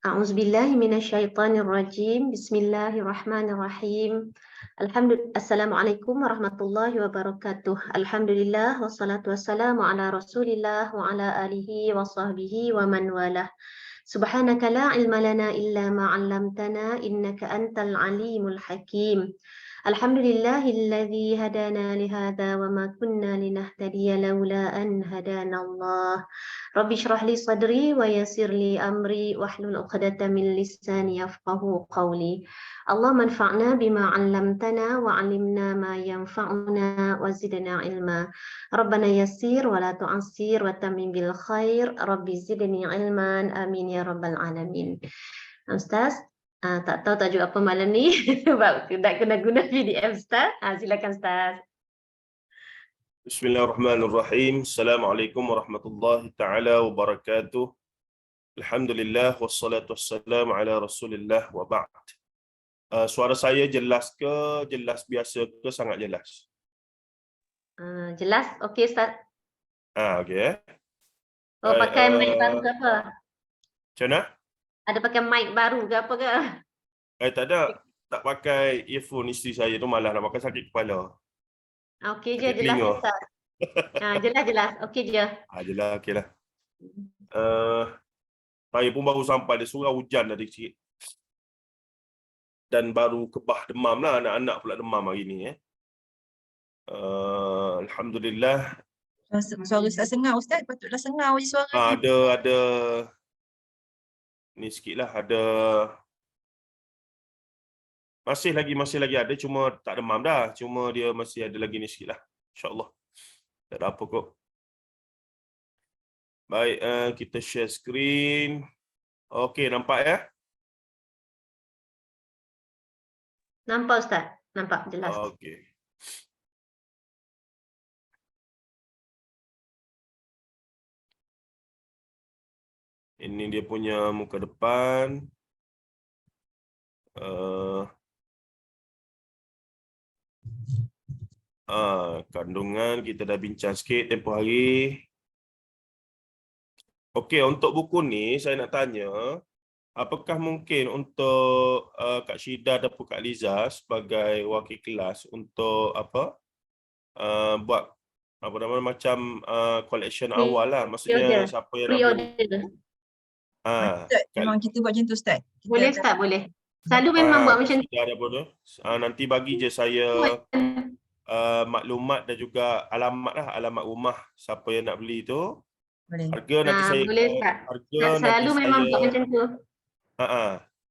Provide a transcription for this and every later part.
A'udzubillahi minasyaitonirrajim. Bismillahirrahmanirrahim. Assalamualaikum warahmatullahi wabarakatuh. Alhamdulillah wassalatu wassalamu ala Rasulillah wa ala alihi wa sahbihi wa man walah. Subhanaka la ilma lana illa ma 'allamtana innaka antal alimul hakim. Alhamdulillahilladzi hadana li hadza wa ma kunna linahtadiya laula an hadana Allah. Rabbi shrah li sadri wa yassir li amri wahlul 'uqdatam min lisani yafqahu qawli. Allahumma anfa'na bima 'allamtana wa 'allimna ma yanfa'una wa zidna ilma. Rabbana yassir wa la tu'assir wa tammim bil khair. Rabbi zidni ilman. Amin ya rabbal alamin. Ustaz, tak tahu tajuk apa malam ni. Sebab tak kena guna PDF Ustaz. Silakan Ustaz. Bismillahirrahmanirrahim. Assalamualaikum warahmatullahi taala wabarakatuh. Alhamdulillah wassalatu wassalamu ala Rasulillah wa ba'd. Suara saya jelas ke, jelas biasa ke, sangat jelas? Jelas? Okey Ustaz. Okey. Oh, pakai mic baru ke apa? Macam mana? Ada pakai mic baru ke apa ke? Tak ada. Tak pakai earphone isteri saya tu, malah nak pakai sakit kepala. Okey je, jelas Ustaz. Jelas. Okey je. Jelas, okey lah. Saya pun baru sampai, dia surau hujan tadi sikit. Dan baru kebah demam lah, anak-anak pula demam hari ni. Alhamdulillah. Suara Ustaz sengau Ustaz, patutlah sengau je suara. Ada ni sikit lah, ada masih lagi ada, cuma tak demam dah, cuma dia masih ada lagi ni sikit lah, insyaAllah tak ada apa kot. Baik, kita share screen. Okey, nampak ya? Nampak Ustaz, nampak jelas. Okey. Ini dia punya muka depan. Kandungan kita dah bincang sikit tempoh hari. Okey, untuk buku ni saya nak tanya, apakah mungkin untuk Kak Syida ataupun Kak Liza sebagai wakil kelas untuk buat apa nama macam collection awal lah, maksudnya siapa yang nak beli. Memang kita buat macam tu Ustaz. Boleh Ustaz, boleh. Selalu memang buat macam tu. Nanti bagi je saya maklumat dan juga alamat rumah siapa yang nak beli tu. Boleh. Harga nanti saya Boleh Ustaz. Selalu memang buat macam tu.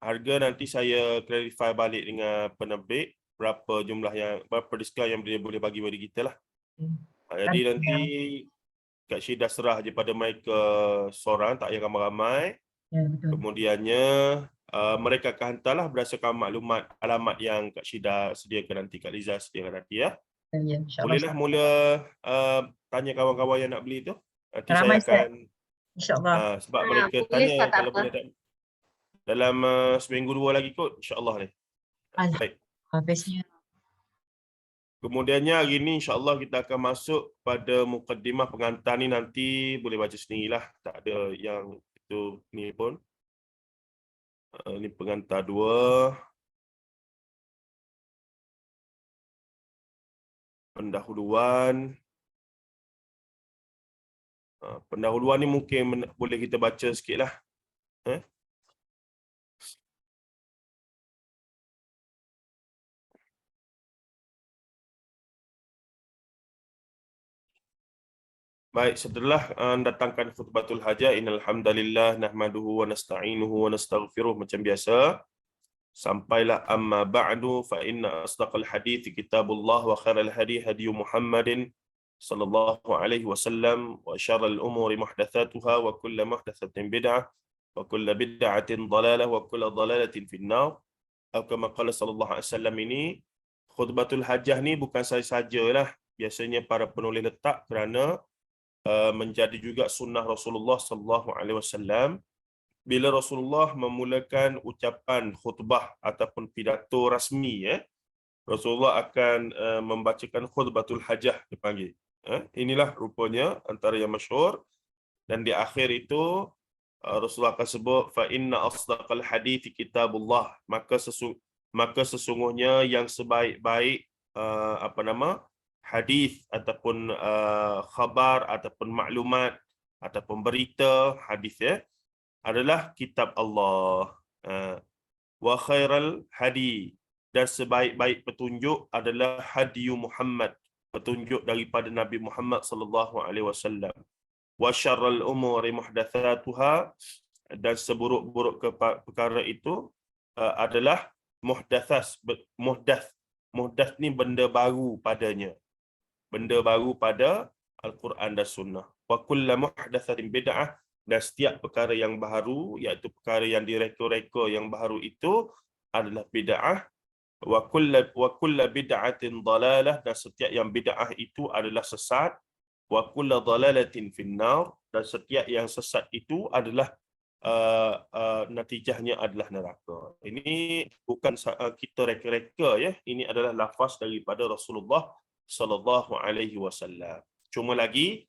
Harga nanti saya clarify balik dengan penerbit berapa jumlah berapa diskaun yang dia boleh bagi kita lah. Jadi nanti Kak Syida serah je pada mereka seorang, tak payah ramai-ramai. Ya, betul. Kemudiannya mereka akan hantarlah berdasarkan maklumat alamat yang Kak Syida sediakan nanti, Kak Liza sediakan nanti ya. Ya, Bolehlah mula tanya kawan-kawan yang nak beli tu. Nanti ramai saya akan insya-Allah. sebab mereka tanya kalau boleh dalam seminggu 2 lagi kot, insya-Allah ni. Baik. Habisnya. Kemudiannya hari ni insya-Allah kita akan masuk pada mukaddimah pengantar ni, nanti boleh baca sendirilah, tak ada yang itu ni pun. Ni pengantar 2. Pendahuluan. Pendahuluan ni mungkin boleh kita baca sikit lah. Baik, setelah datangkan khutbatul hajah, innal hamdalillah nahmaduhu wa nasta'inuhu wa nastaghfiruh macam biasa. Sampailah amma ba'du fa inna asdaqal hadits kitabullah wa khairal hadi hadi Muhammadin sallallahu alaihi wasallam wa syarrul umuri muhdatsatuha wa kullu muhdatsatin bid'ah wa kullu bid'atin dhalalah wa kullu dhalalatin finnar. Atau kama qala sallallahu alaihi wasallam, ini khutbatul hajah ni bukan saya sajalah, biasanya para penulis letak kerana menjadi juga sunnah Rasulullah sallallahu alaihi wasallam. Bila Rasulullah memulakan ucapan khutbah ataupun pidato rasmi, Rasulullah akan membacakan khutbatul hajah dipanggil. Inilah rupanya antara yang masyhur, dan di akhir itu Rasulullah akan sebut fa inna asdaqal hadits kitabullah, maka sesungguhnya yang sebaik-baik hadis ataupun khabar ataupun maklumat ataupun berita hadis adalah kitab Allah. Wa khairal hadi, dan sebaik-baik petunjuk adalah hadiyu Muhammad, petunjuk daripada Nabi Muhammad sallallahu alaihi wasallam. Wa syarrul umuri muhdatsatuha, dan seburuk-buruk perkara itu adalah muhdath ni benda baru padanya, benda baru pada Al-Quran dan Sunnah. Wa kullu muhdatsatin bid'ah, dan setiap perkara yang baru, iaitu perkara yang direka-reka yang baru itu adalah bid'ah. Wa kullu bid'atin dalalah, dan setiap yang bid'ah itu adalah sesat. Wa kullu dalalatin finnar, dan setiap yang sesat itu adalah natijahnya adalah neraka. Ini bukan kita reka-reka ya, ini adalah lafaz daripada Rasulullah sallallahu alaihi wasallam. Cuma lagi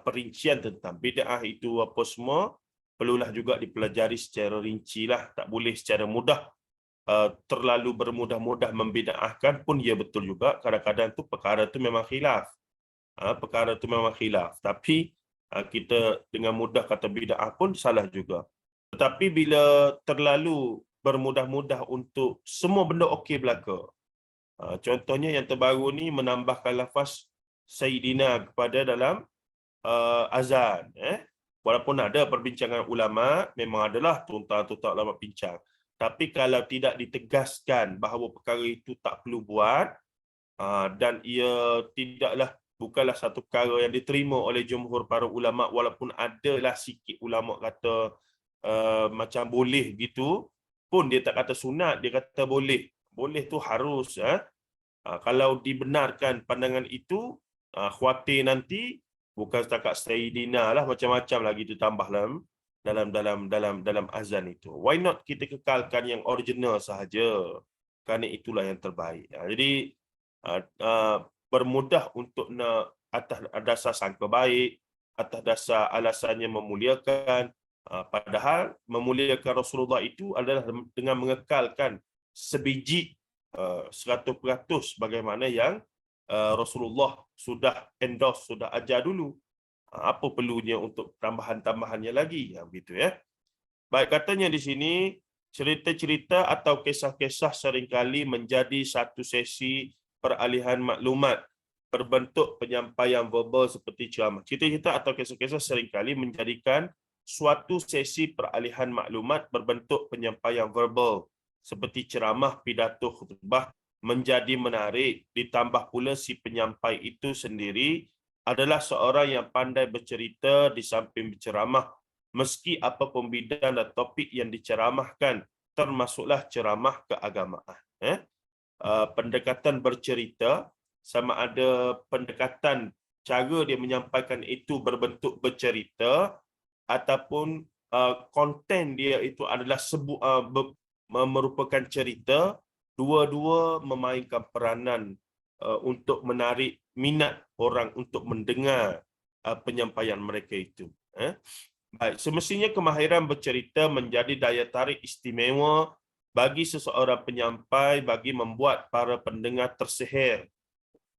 perincian tentang bid'ah itu apa semua perlulah juga dipelajari secara rinci lah. Tak boleh secara mudah, terlalu bermudah-mudah membid'ahkan pun ya betul juga. Kadang-kadang tu perkara tu memang khilaf. Tapi kita dengan mudah kata bid'ah pun salah juga. Tetapi bila terlalu bermudah-mudah untuk semua benda okey belaka. Contohnya yang terbaru ni menambahkan lafaz Sayyidina kepada dalam azan. Walaupun ada perbincangan ulama, memang adalah tuntang-tuntang ulama bincang. Tapi kalau tidak ditegaskan bahawa perkara itu tak perlu buat, dan ia bukanlah satu perkara yang diterima oleh jumhur para ulama, walaupun adalah sikit ulama kata macam boleh gitu, pun dia tak kata sunat, dia kata boleh. Boleh tu harus. Kalau dibenarkan pandangan itu, khawatir nanti bukan setakat Sayyidina lah, macam-macam lagi ditambah dalam azan itu. Why not kita kekalkan yang original sahaja, kerana itulah yang terbaik. Jadi bermudah untuk atas dasar sangka baik, atas dasar alasannya memuliakan, padahal memuliakan Rasulullah itu adalah dengan mengekalkan sebiji 100% bagaimana yang Rasulullah sudah endorse, sudah ajar dulu. Apa perlunya untuk tambahan-tambahannya lagi? Begitu ya. Baik, katanya di sini cerita-cerita atau kisah-kisah seringkali menjadi satu sesi peralihan maklumat berbentuk penyampaian verbal seperti ceramah. Cerita-cerita atau kisah-kisah seringkali menjadikan suatu sesi peralihan maklumat berbentuk penyampaian verbal seperti ceramah, pidato, khutbah menjadi menarik. Ditambah pula si penyampai itu sendiri adalah seorang yang pandai bercerita di samping berceramah, meski apapun bidang dan topik yang diceramahkan, termasuklah ceramah keagamaan. Pendekatan bercerita, sama ada pendekatan cara dia menyampaikan itu berbentuk bercerita ataupun konten dia itu adalah merupakan cerita, dua-dua memainkan peranan untuk menarik minat orang untuk mendengar penyampaian mereka itu. Baik, semestinya kemahiran bercerita menjadi daya tarik istimewa bagi seseorang penyampai, bagi membuat para pendengar tersihir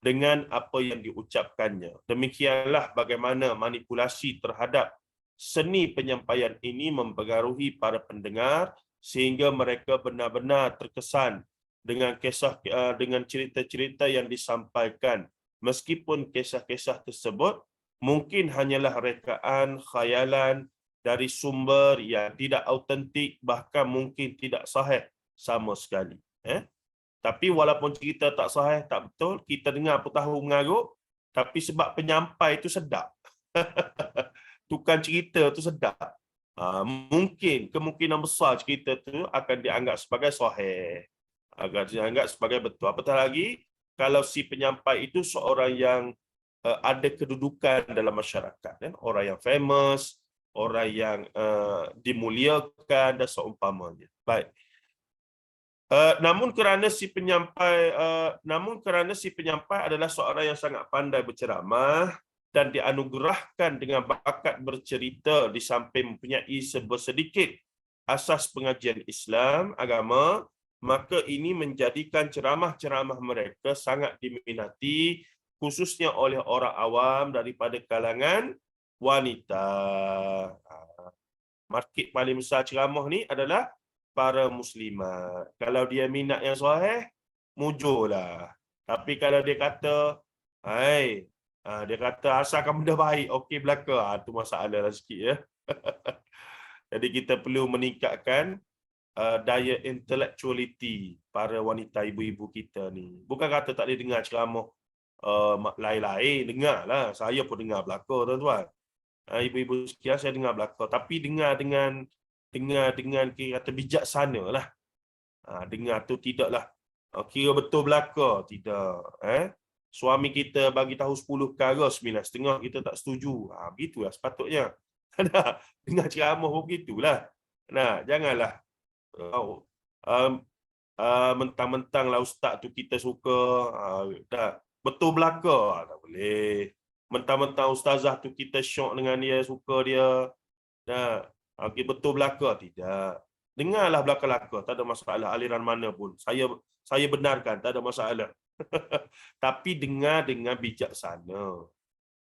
dengan apa yang diucapkannya. Demikianlah bagaimana manipulasi terhadap seni penyampaian ini mempengaruhi para pendengar sehingga mereka benar-benar terkesan dengan cerita-cerita yang disampaikan, meskipun kisah-kisah tersebut mungkin hanyalah rekaan, khayalan dari sumber yang tidak autentik, bahkan mungkin tidak sahih sama sekali. Tapi walaupun cerita tak sahih, tak betul, kita dengar pun tahu mengarut, tapi sebab penyampai itu sedap. Tukang cerita tu sedap. Mungkin kemungkinan besar cerita tu akan dianggap sebagai sahih, akan dianggap sebagai betul. Apatah lagi kalau si penyampai itu seorang yang ada kedudukan dalam masyarakat, orang yang famous, orang yang dimuliakan dan seumpamanya. Baik. Namun kerana si penyampai adalah seorang yang sangat pandai berceramah, dan dianugerahkan dengan bakat bercerita di samping mempunyai sedikit asas pengajian Islam, agama, maka ini menjadikan ceramah-ceramah mereka sangat diminati, khususnya oleh orang awam daripada kalangan wanita. Market paling besar ceramah ni adalah para muslimat. Kalau dia minat yang sahih, mujurlah. Tapi kalau dia kata, dia kata asalkan benda baik, okey belaka, tu masalah lah sikit ya. Jadi kita perlu meningkatkan daya intellectuality para wanita ibu-ibu kita ni. Bukan kata tak boleh dengar ceramah lain-lain, dengarlah. Saya pun dengar belaka tuan-tuan. Ibu-ibu sekalian, saya dengar belaka, tapi dengar dengan kira kata bijaksana lah. Dengar tu tidaklah kira betul belaka, tidak. Suami kita bagi tahu 10 perkara, 9,5 kita tak setuju. Begitulah sepatutnya. Dengar ceramah pun begitulah. Janganlah mentang-mentang lah ustaz tu kita suka, betul belaka, tak boleh. Mentang-mentang ustazah tu kita syok dengan dia, suka dia, betul belaka, tidak. Dengarlah belaka-belaka, tak ada masalah aliran mana pun. Saya benarkan, tak ada masalah. Tapi dengar dengan bijaksana.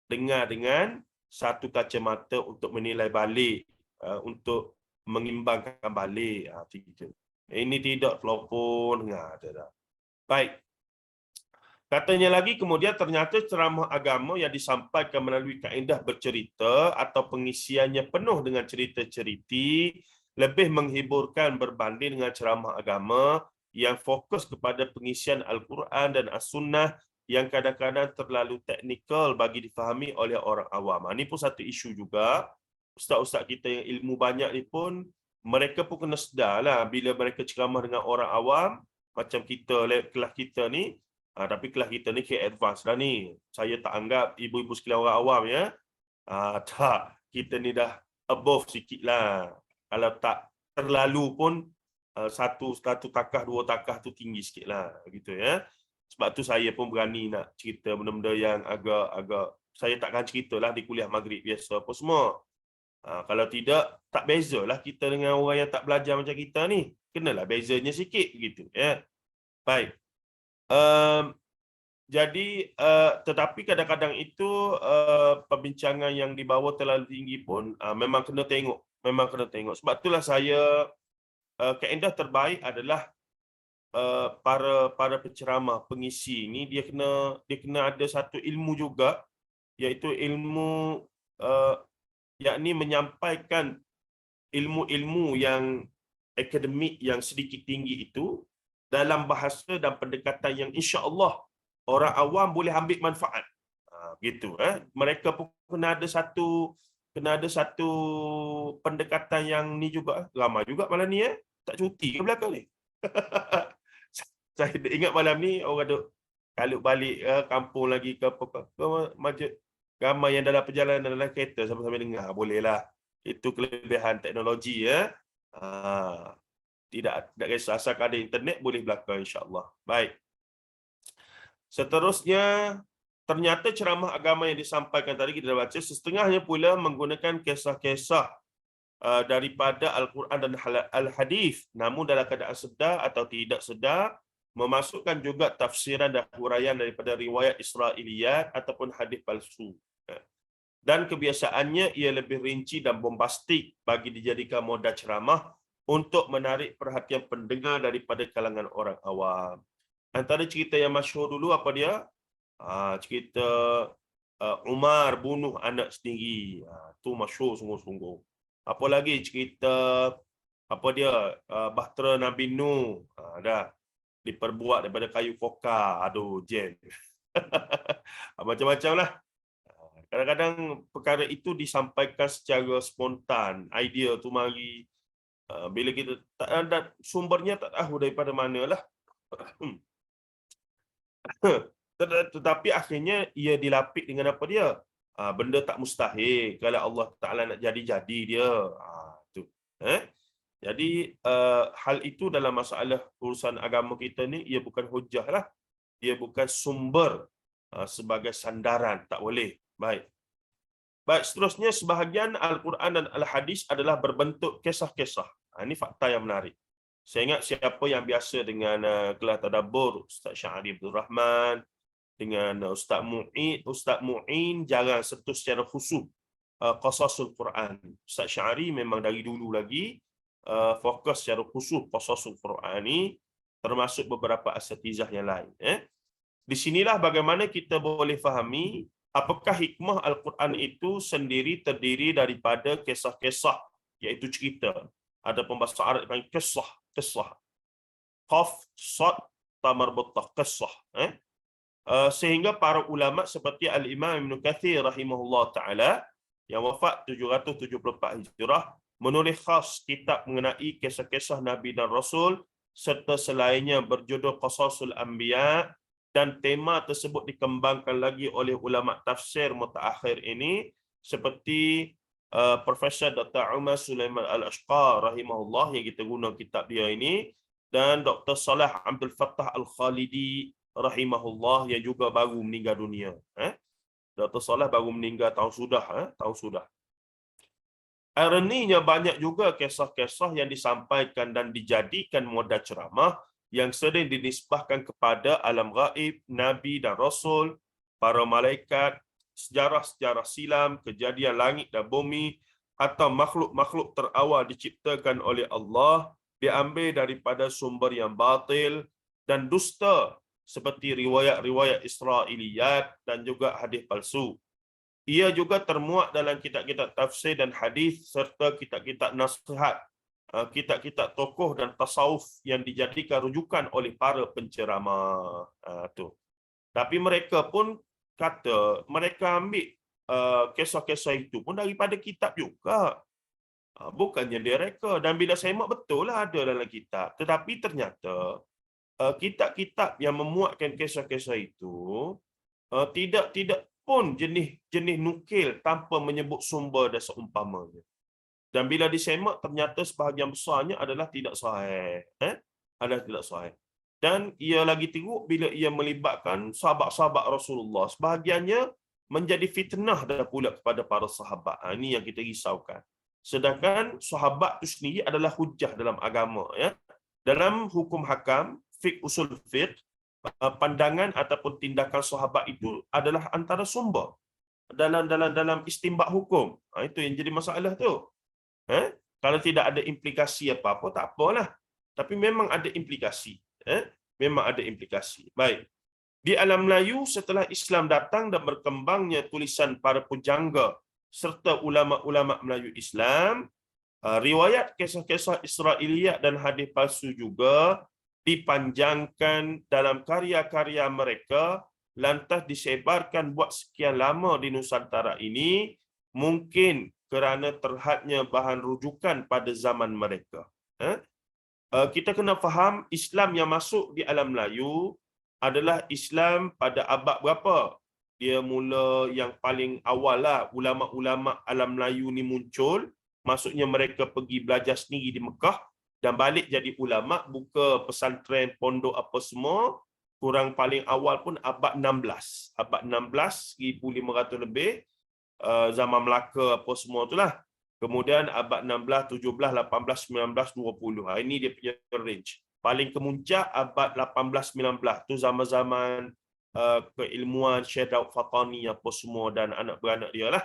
Dengar dengan satu kacamata untuk menilai balik, untuk mengimbangkan balik. Ini tidak telefon, dengar. Baik. Katanya lagi, kemudian ternyata ceramah agama yang disampaikan melalui kaedah bercerita atau pengisiannya penuh dengan cerita-ceriti lebih menghiburkan berbanding dengan ceramah agama yang fokus kepada pengisian Al-Quran dan As-Sunnah yang kadang-kadang terlalu teknikal bagi difahami oleh orang awam. Ini pun satu isu juga. Ustaz-ustaz kita yang ilmu banyak ni pun, mereka pun kena sedarlah bila mereka ceramah dengan orang awam, macam kita, kelas kita ni, tapi kelas kita ni kira advance dah ni. Saya tak anggap ibu-ibu sekalian orang awam ya. Tak, kita ni dah above sikit lah. Kalau tak terlalu pun, satu takah, dua takah tu tinggi sikit lah. Gitu ya. Sebab tu saya pun berani nak cerita benda-benda yang agak saya takkan ceritalah di kuliah maghrib biasa apa semua. Kalau tidak, tak bezalah kita dengan orang yang tak belajar macam kita ni. Kenalah bezanya sikit gitu ya. Baik. Jadi tetapi kadang-kadang itu perbincangan yang dibawa terlalu tinggi pun memang kena tengok, sebab itulah saya kaedah terbaik adalah para penceramah, pengisi ni dia kena ada satu ilmu juga, iaitu ilmu yakni menyampaikan ilmu-ilmu yang akademik yang sedikit tinggi itu dalam bahasa dan pendekatan yang insya-Allah orang awam boleh ambil manfaat. Gitu Mereka pun kena ada satu pendekatan yang ni juga. Ramai juga malam ni tak cuti ke belakang ni. Saya ingat malam ni orang duk kalut balik kampung lagi ke masjid. Ramai yang dalam perjalanan dalam kereta sambil-sambil dengar. Bolehlah. Itu kelebihan teknologi Tidak kisah, asalkan ada internet boleh belakang insya-Allah. Baik. Seterusnya, ternyata ceramah agama yang disampaikan tadi kita dah baca, setengahnya pula menggunakan kisah-kisah daripada Al-Quran dan Al-Hadis, namun dalam keadaan sedar atau tidak sedar, memasukkan juga tafsiran dan huraian daripada riwayat Israiliyat ataupun hadis palsu. Dan kebiasaannya ia lebih rinci dan bombastik bagi dijadikan modal ceramah untuk menarik perhatian pendengar daripada kalangan orang awam. Antara cerita yang masyhur dulu apa dia? Cerita Umar bunuh anak sendiri. Tu masyhur sungguh-sungguh. Apa lagi cerita Bahtera Nabi Nuh. Dah diperbuat daripada kayu fokar. Aduh, jen. Macam-macam lah. Kadang-kadang perkara itu disampaikan secara spontan. Idea tu mari. Bila kita tak ada sumbernya, tak tahu daripada mana lah. Tetapi akhirnya ia dilapik dengan apa dia? Benda tak mustahil. Kalau Allah Ta'ala nak jadi dia. Tu. Jadi hal itu dalam masalah urusan agama kita ni, ia bukan hujah lah. Ia bukan sumber sebagai sandaran. Tak boleh. Baik. Baik, seterusnya sebahagian Al-Quran dan Al-Hadis adalah berbentuk kisah-kisah. Ini fakta yang menarik. Saya ingat siapa yang biasa dengan kelas tadabbur, Ustaz Syahri Abdul Rahman, dengan Ustaz Mu'in jarang sentuh secara khusus Qasasul Quran. Ustaz Syahri memang dari dulu lagi fokus secara khusus Qasasul Quran ni, termasuk beberapa asatizah yang lain. Di sinilah bagaimana kita boleh fahami apakah hikmah Al-Quran itu sendiri terdiri daripada kisah-kisah, iaitu cerita. Ada pembahasa Arab yang panggil kisah. Qaf, sad, ta marbutah, kisah. Sehingga para ulama seperti Al-Imam Ibn Kathir rahimahullah ta'ala yang wafat 774 Hijrah menulis khas kitab mengenai kisah-kisah Nabi dan Rasul serta selainnya berjudul Qasasul Anbiya, dan tema tersebut dikembangkan lagi oleh ulama tafsir mutaakhir ini seperti Profesor Dr. Umar Sulaiman Al-Ashqar rahimahullah yang kita guna kitab dia ini, dan Dr. Salah Abdul Fattah Al-Khalidi rahimahullah yang juga baru meninggal dunia. Dr. Salah baru meninggal tahun sudah. Ironinya banyak juga kisah-kisah yang disampaikan dan dijadikan modal ceramah yang sering dinisbahkan kepada alam gaib, Nabi dan Rasul, para malaikat, sejarah-sejarah silam, kejadian langit dan bumi, atau makhluk-makhluk terawal diciptakan oleh Allah, diambil daripada sumber yang batil dan dusta seperti riwayat-riwayat Israiliyat dan juga hadis palsu. Ia juga termuat dalam kitab-kitab tafsir dan hadis serta kitab-kitab nasihat, kitab-kitab tokoh dan tasawuf yang dijadikan rujukan oleh para penceramah. Tapi mereka pun kata mereka ambil kisah-kisah itu pun daripada kitab juga. Bukannya dia reka. Dan bila saya mak betul lah ada dalam kitab. Tetapi ternyata kitab-kitab yang memuatkan kisah-kisah itu tidak pun jenis nukil tanpa menyebut sumber dan seumpamanya. Dan bila disemak ternyata sebahagian besarnya adalah tidak sahih. Adalah tidak sahih. Dan ia lagi teruk bila ia melibatkan sahabat-sahabat Rasulullah. Sebahagiannya menjadi fitnah dah pula kepada para sahabat. Ini yang kita risaukan. Sedangkan sahabat itu sendiri adalah hujah dalam agama. Dalam hukum hakam, fiqh usul fiqh, pandangan ataupun tindakan sahabat itu adalah antara sumber dalam istinbat hukum. Itu yang jadi masalah tu. Kalau tidak ada implikasi apa-apa, tak apalah. Tapi memang ada implikasi. Memang ada implikasi. Baik. Di alam Melayu, setelah Islam datang dan berkembangnya tulisan para pujangga serta ulama-ulama Melayu Islam, riwayat kisah-kisah Israiliyat dan hadis palsu juga dipanjangkan dalam karya-karya mereka, lantas disebarkan buat sekian lama di Nusantara ini, mungkin kerana terhadnya bahan rujukan pada zaman mereka. Kita kena faham Islam yang masuk di alam Melayu adalah Islam pada abad berapa? Dia mula yang paling awal lah, ulama-ulama alam Melayu ni muncul, maksudnya mereka pergi belajar sendiri di Mekah dan balik jadi ulama, buka pesantren, pondok apa semua, kurang paling awal pun abad 16. Abad 16, 1500 lebih, zaman Melaka apa semua itulah. Kemudian abad 16, 17, 18, 19, 20. Ini dia punya range. Paling kemuncak abad 18, 19. Tu zaman-zaman keilmuan Syekh Daud Fatani apa semua dan anak beranak dia lah.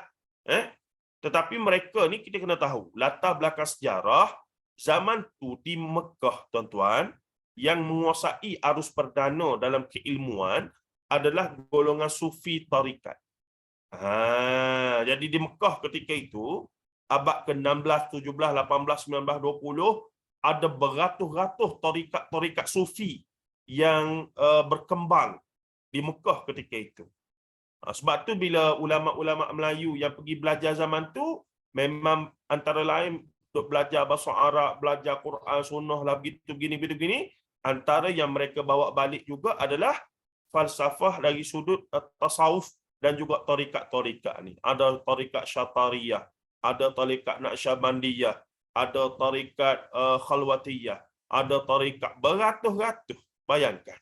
Tetapi mereka ni kita kena tahu, latar belakang sejarah, zaman tu di Mekah, tuan-tuan, yang menguasai arus perdana dalam keilmuan adalah golongan sufi tarikat. Jadi di Mekah ketika itu, abad ke-16, 17, 18, 19, 20, ada beratus-ratus tarikat sufi yang berkembang di Mekah ketika itu. Sebab tu bila ulama-ulama Melayu yang pergi belajar zaman tu, memang antara lain untuk belajar bahasa Arab, belajar Quran, sunnah lah, begini. Antara yang mereka bawa balik juga adalah falsafah dari sudut tasawuf dan juga tarikat-tarikat ni. Ada tarikat Syatariyah, ada tarikat Naqsyabandiyah, ada tarikat Khalwatiyah, ada tarikat beratus-ratus. Bayangkan.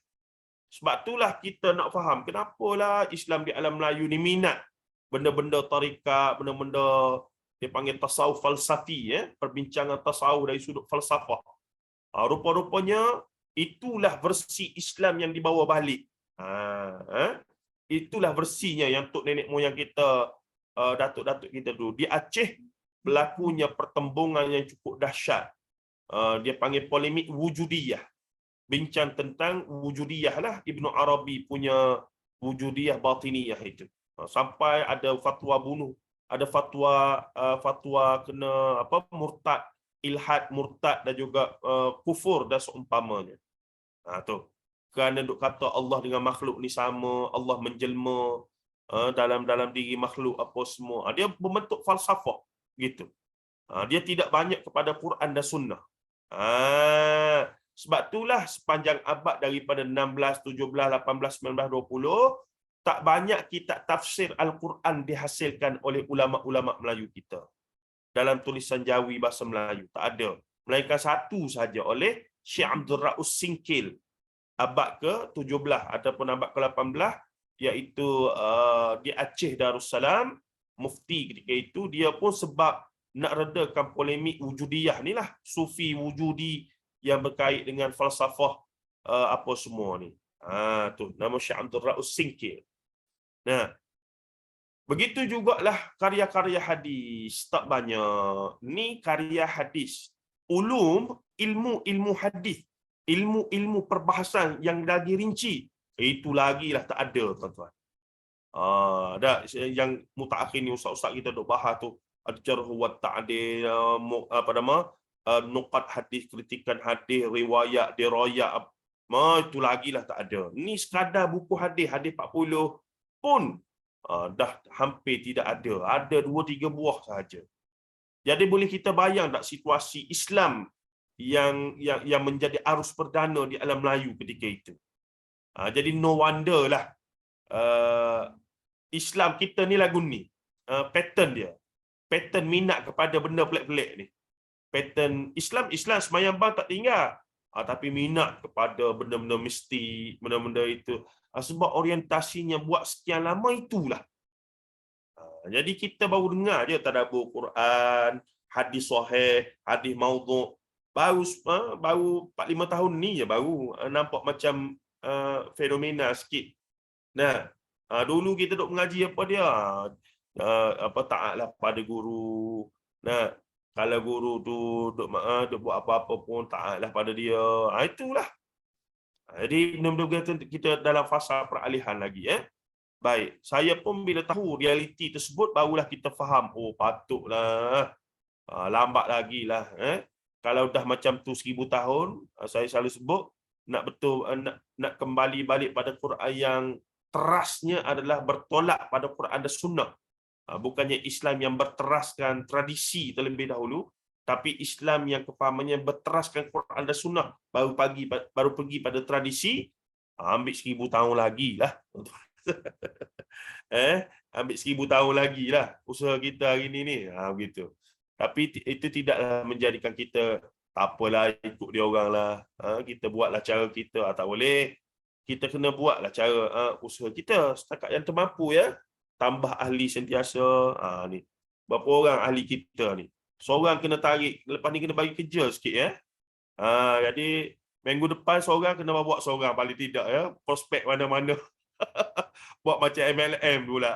Sebab itulah kita nak faham kenapalah Islam di alam Melayu ni minat benda-benda tarikat, benda-benda dia panggil tasawuf falsafi, perbincangan tasawuf dari sudut falsafah. Rupa-rupanya itulah versi Islam yang dibawa balik. Itulah versinya yang tok nenek moyang kita, datuk-datuk kita dulu. Di Aceh berlakunya pertembungan yang cukup dahsyat. Dia panggil polemik wujudiyah. Bincang tentang wujudiyah lah, Ibnu Arabi punya wujudiyah batiniyah itu. Sampai ada fatwa bunuh, ada fatwa kena murtad, ilhad, murtad dan juga kufur dan seumpamanya. Tu. Kerana duk kata Allah dengan makhluk ni sama, Allah menjelma dalam diri makhluk apa semua. Dia berbentuk falsafah gitu. Dia tidak banyak kepada Quran dan Sunnah. Sebab itulah sepanjang abad daripada 16, 17, 18, 19, 20, tak banyak kitab tafsir Al-Quran dihasilkan oleh ulama-ulama Melayu kita. Dalam tulisan Jawi bahasa Melayu, tak ada. Melainkan satu saja oleh Syekh Abdul Raus Singkil, abad ke-17 ataupun abad ke-18, iaitu di Aceh Darussalam, mufti ketika itu. Dia pun sebab nak redakan polemik wujudiyah ni lah, sufi wujudi yang berkait dengan falsafah apa semua ni. Tu nama Syekh Abdul Raus Singkil. Nah, begitu jugalah karya-karya hadis, tak banyak. Ni karya hadis. Ilmu hadis, ilmu perbahasan yang lagi rinci, itu lagilah tak ada, tuan-tuan. Dah yang mutaakhir ni ustaz-ustaz kita duk bahas tu, al-jarh wa ta'dil, nuqat hadis, kritikan hadis, riwayat, dirayat, itu lagilah tak ada. Ni sekadar buku hadis 40 pun dah hampir tidak ada. Ada 2-3 buah sahaja. Jadi boleh kita bayang tak situasi Islam yang menjadi arus perdana di alam Melayu ketika itu. Jadi no wonder lah Islam kita ni lagu ni, pattern dia, pattern minat kepada benda pelik-pelik ni. Pattern Islam semayang bang tak tinggal, tapi minat kepada benda-benda mistik, benda-benda itu. Sebab orientasinya buat sekian lama itulah. Jadi kita baru dengar je tadabbur Quran, hadis sahih, hadis maudhu'. Baru 4-5 tahun ni je baru nampak macam fenomena sikit. Nah, dulu kita duk mengaji apa dia? Taatlah pada guru. Nah, kalau guru tu duk buat apa-apa pun taatlah pada dia. Itulah. Jadi benda-benda kita dalam fasa peralihan lagi. Baik, saya pun bila tahu realiti tersebut barulah kita faham, patutlah lambat lagi lah. Kalau dah macam tu 1000 tahun, saya selalu sebut nak kembali balik pada Quran yang terasnya adalah bertolak pada Quran dan Sunnah. Bukannya Islam yang berteraskan tradisi terlebih dahulu, tapi Islam yang kefahamannya berteraskan Quran dan Sunnah, baru pergi pada tradisi, ambil 1000 tahun lagi lah. Ambil 1000 tahun lagi lah usaha kita hari ni. Begitu. Tapi itu tidaklah menjadikan kita tak apalah ikut dia orang lah. Kita buatlah cara kita. Tak boleh. Kita kena buatlah cara usaha kita setakat yang termampu ya. Tambah ahli sentiasa. Ni. Berapa orang ahli kita ni? Seorang kena tarik, lepas ni kena bagi kerja sikit ya. Jadi minggu depan seorang kena buat seorang paling tidak ya. Prospek mana-mana. Buat macam MLM pula.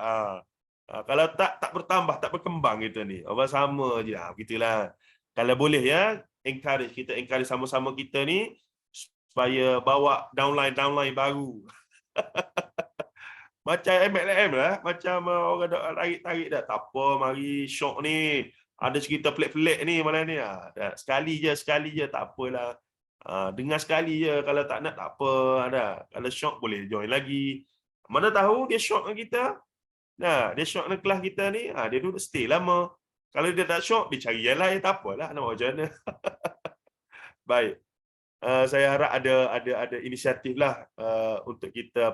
Kalau tak bertambah, tak berkembang kita ni. Orang sama je. Begitulah. Kalau boleh ya, kita encourage sama-sama kita ni supaya bawa downline baru. Macam MLM lah, macam orang dah tarik dah. Tak apa, mari syok ni. Ada cerita pelik-pelik ni malam ni. Sekali je, tak apalah. Dengar sekali je, kalau tak nak tak apa. Kalau syok boleh join lagi. Mana tahu dia syok dengan kita. Dia syok dengan kelas kita ni, dia duduk stay lama. Kalau dia tak syok, dia cari yang lain, tak apalah, nak buat macam mana. Baik. Saya harap ada inisiatif lah untuk kita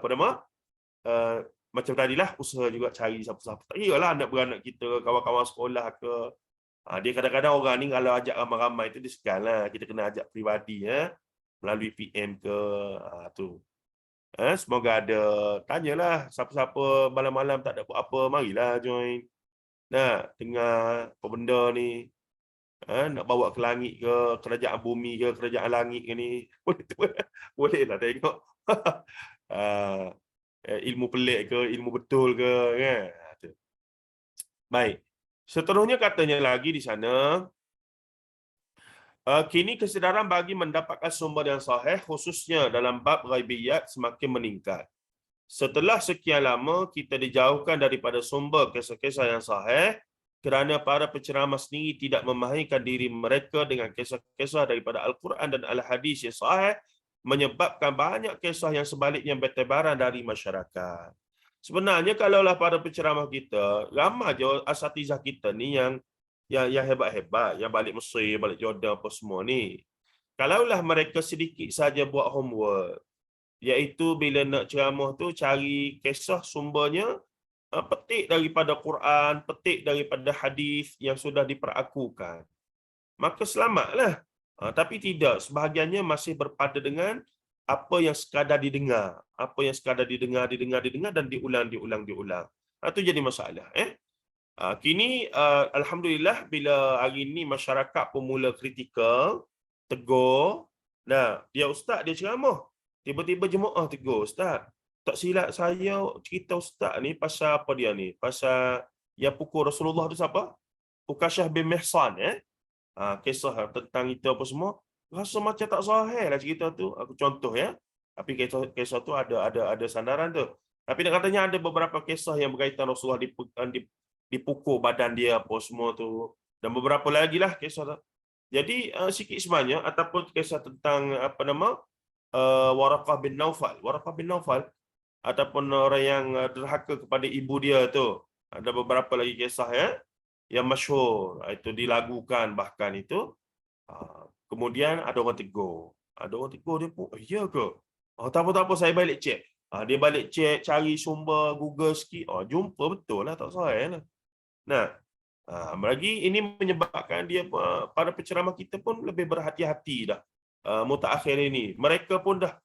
macam tadilah, usaha juga cari siapa-siapa. Tak kira lah anak-beranak kita, kawan-kawan sekolah ke. Dia kadang-kadang orang ni kalau ajak ramai-ramai tu dia segan lah. Kita kena ajak peribadi melalui PM ke. Tu. Semoga ada. Tanyalah siapa-siapa malam-malam tak ada buat apa, marilah join. Nah, dengar apa benda ni. Nak bawa ke langit ke, kerajaan bumi ke, kerajaan langit ke ni. Bolehlah tengok. Ah, ilmu pelik ke, ilmu betul ke, kan? Baik. Seterusnya katanya lagi di sana, kini kesedaran bagi mendapatkan sumber yang sahih khususnya dalam bab ghaibiyat semakin meningkat. Setelah sekian lama kita dijauhkan daripada sumber kisah-kisah yang sahih kerana para penceramah sendiri tidak memahirkan diri mereka dengan kisah-kisah daripada Al-Quran dan Al-Hadis yang sahih, menyebabkan banyak kisah yang sebaliknya bertebaran dari masyarakat. Sebenarnya kalaulah para penceramah kita, ramai je asatizah kita ni yang hebat-hebat, yang balik Mesir, balik Jordan apa semua ni. Kalaulah mereka sedikit saja buat homework, iaitu bila nak ceramah tu cari kisah sumbernya, petik daripada Quran, petik daripada hadis yang sudah diperakukan, maka selamatlah. Tapi tidak, sebahagiannya masih berpada dengan apa yang sekadar didengar, didengar dan diulang. Itu jadi masalah. Kini alhamdulillah bila hari ini masyarakat pun mula kritikal, tegur. Nah, dia ustaz dia ceramah, tiba-tiba jemaah tegur, ustaz, tak silap saya cerita ustaz ni pasal apa dia ni? Pasal yang pukul Rasulullah tu siapa? Ukasyah bin Mihsan, kisah tentang itu apa semua. Rasa macam tak sahih lah cerita tu. Aku contoh ya. Tapi kisah tu ada sandaran tu. Tapi dia katanya ada beberapa kisah yang berkaitan Rasulullah dipukul badan dia apa semua tu. Dan beberapa lagi lah kisah tu. Jadi sikit sebanyak ataupun kisah tentang apa nama Waraqah bin Naufal. Waraqah bin Naufal ataupun orang yang derhaka kepada ibu dia tu. Ada beberapa lagi kisah ya yang masyhur, itu dilagukan bahkan itu. Kemudian ada orang tegur. Dia pun, ya ke? Tak apa, saya balik cek. Dia balik cek, cari sumber Google sikit. Jumpa betul lah, tak salah lah. Nah, lagi ini menyebabkan dia, para penceramah kita pun lebih berhati-hati dah. Mutaakhir ini. Mereka pun dah,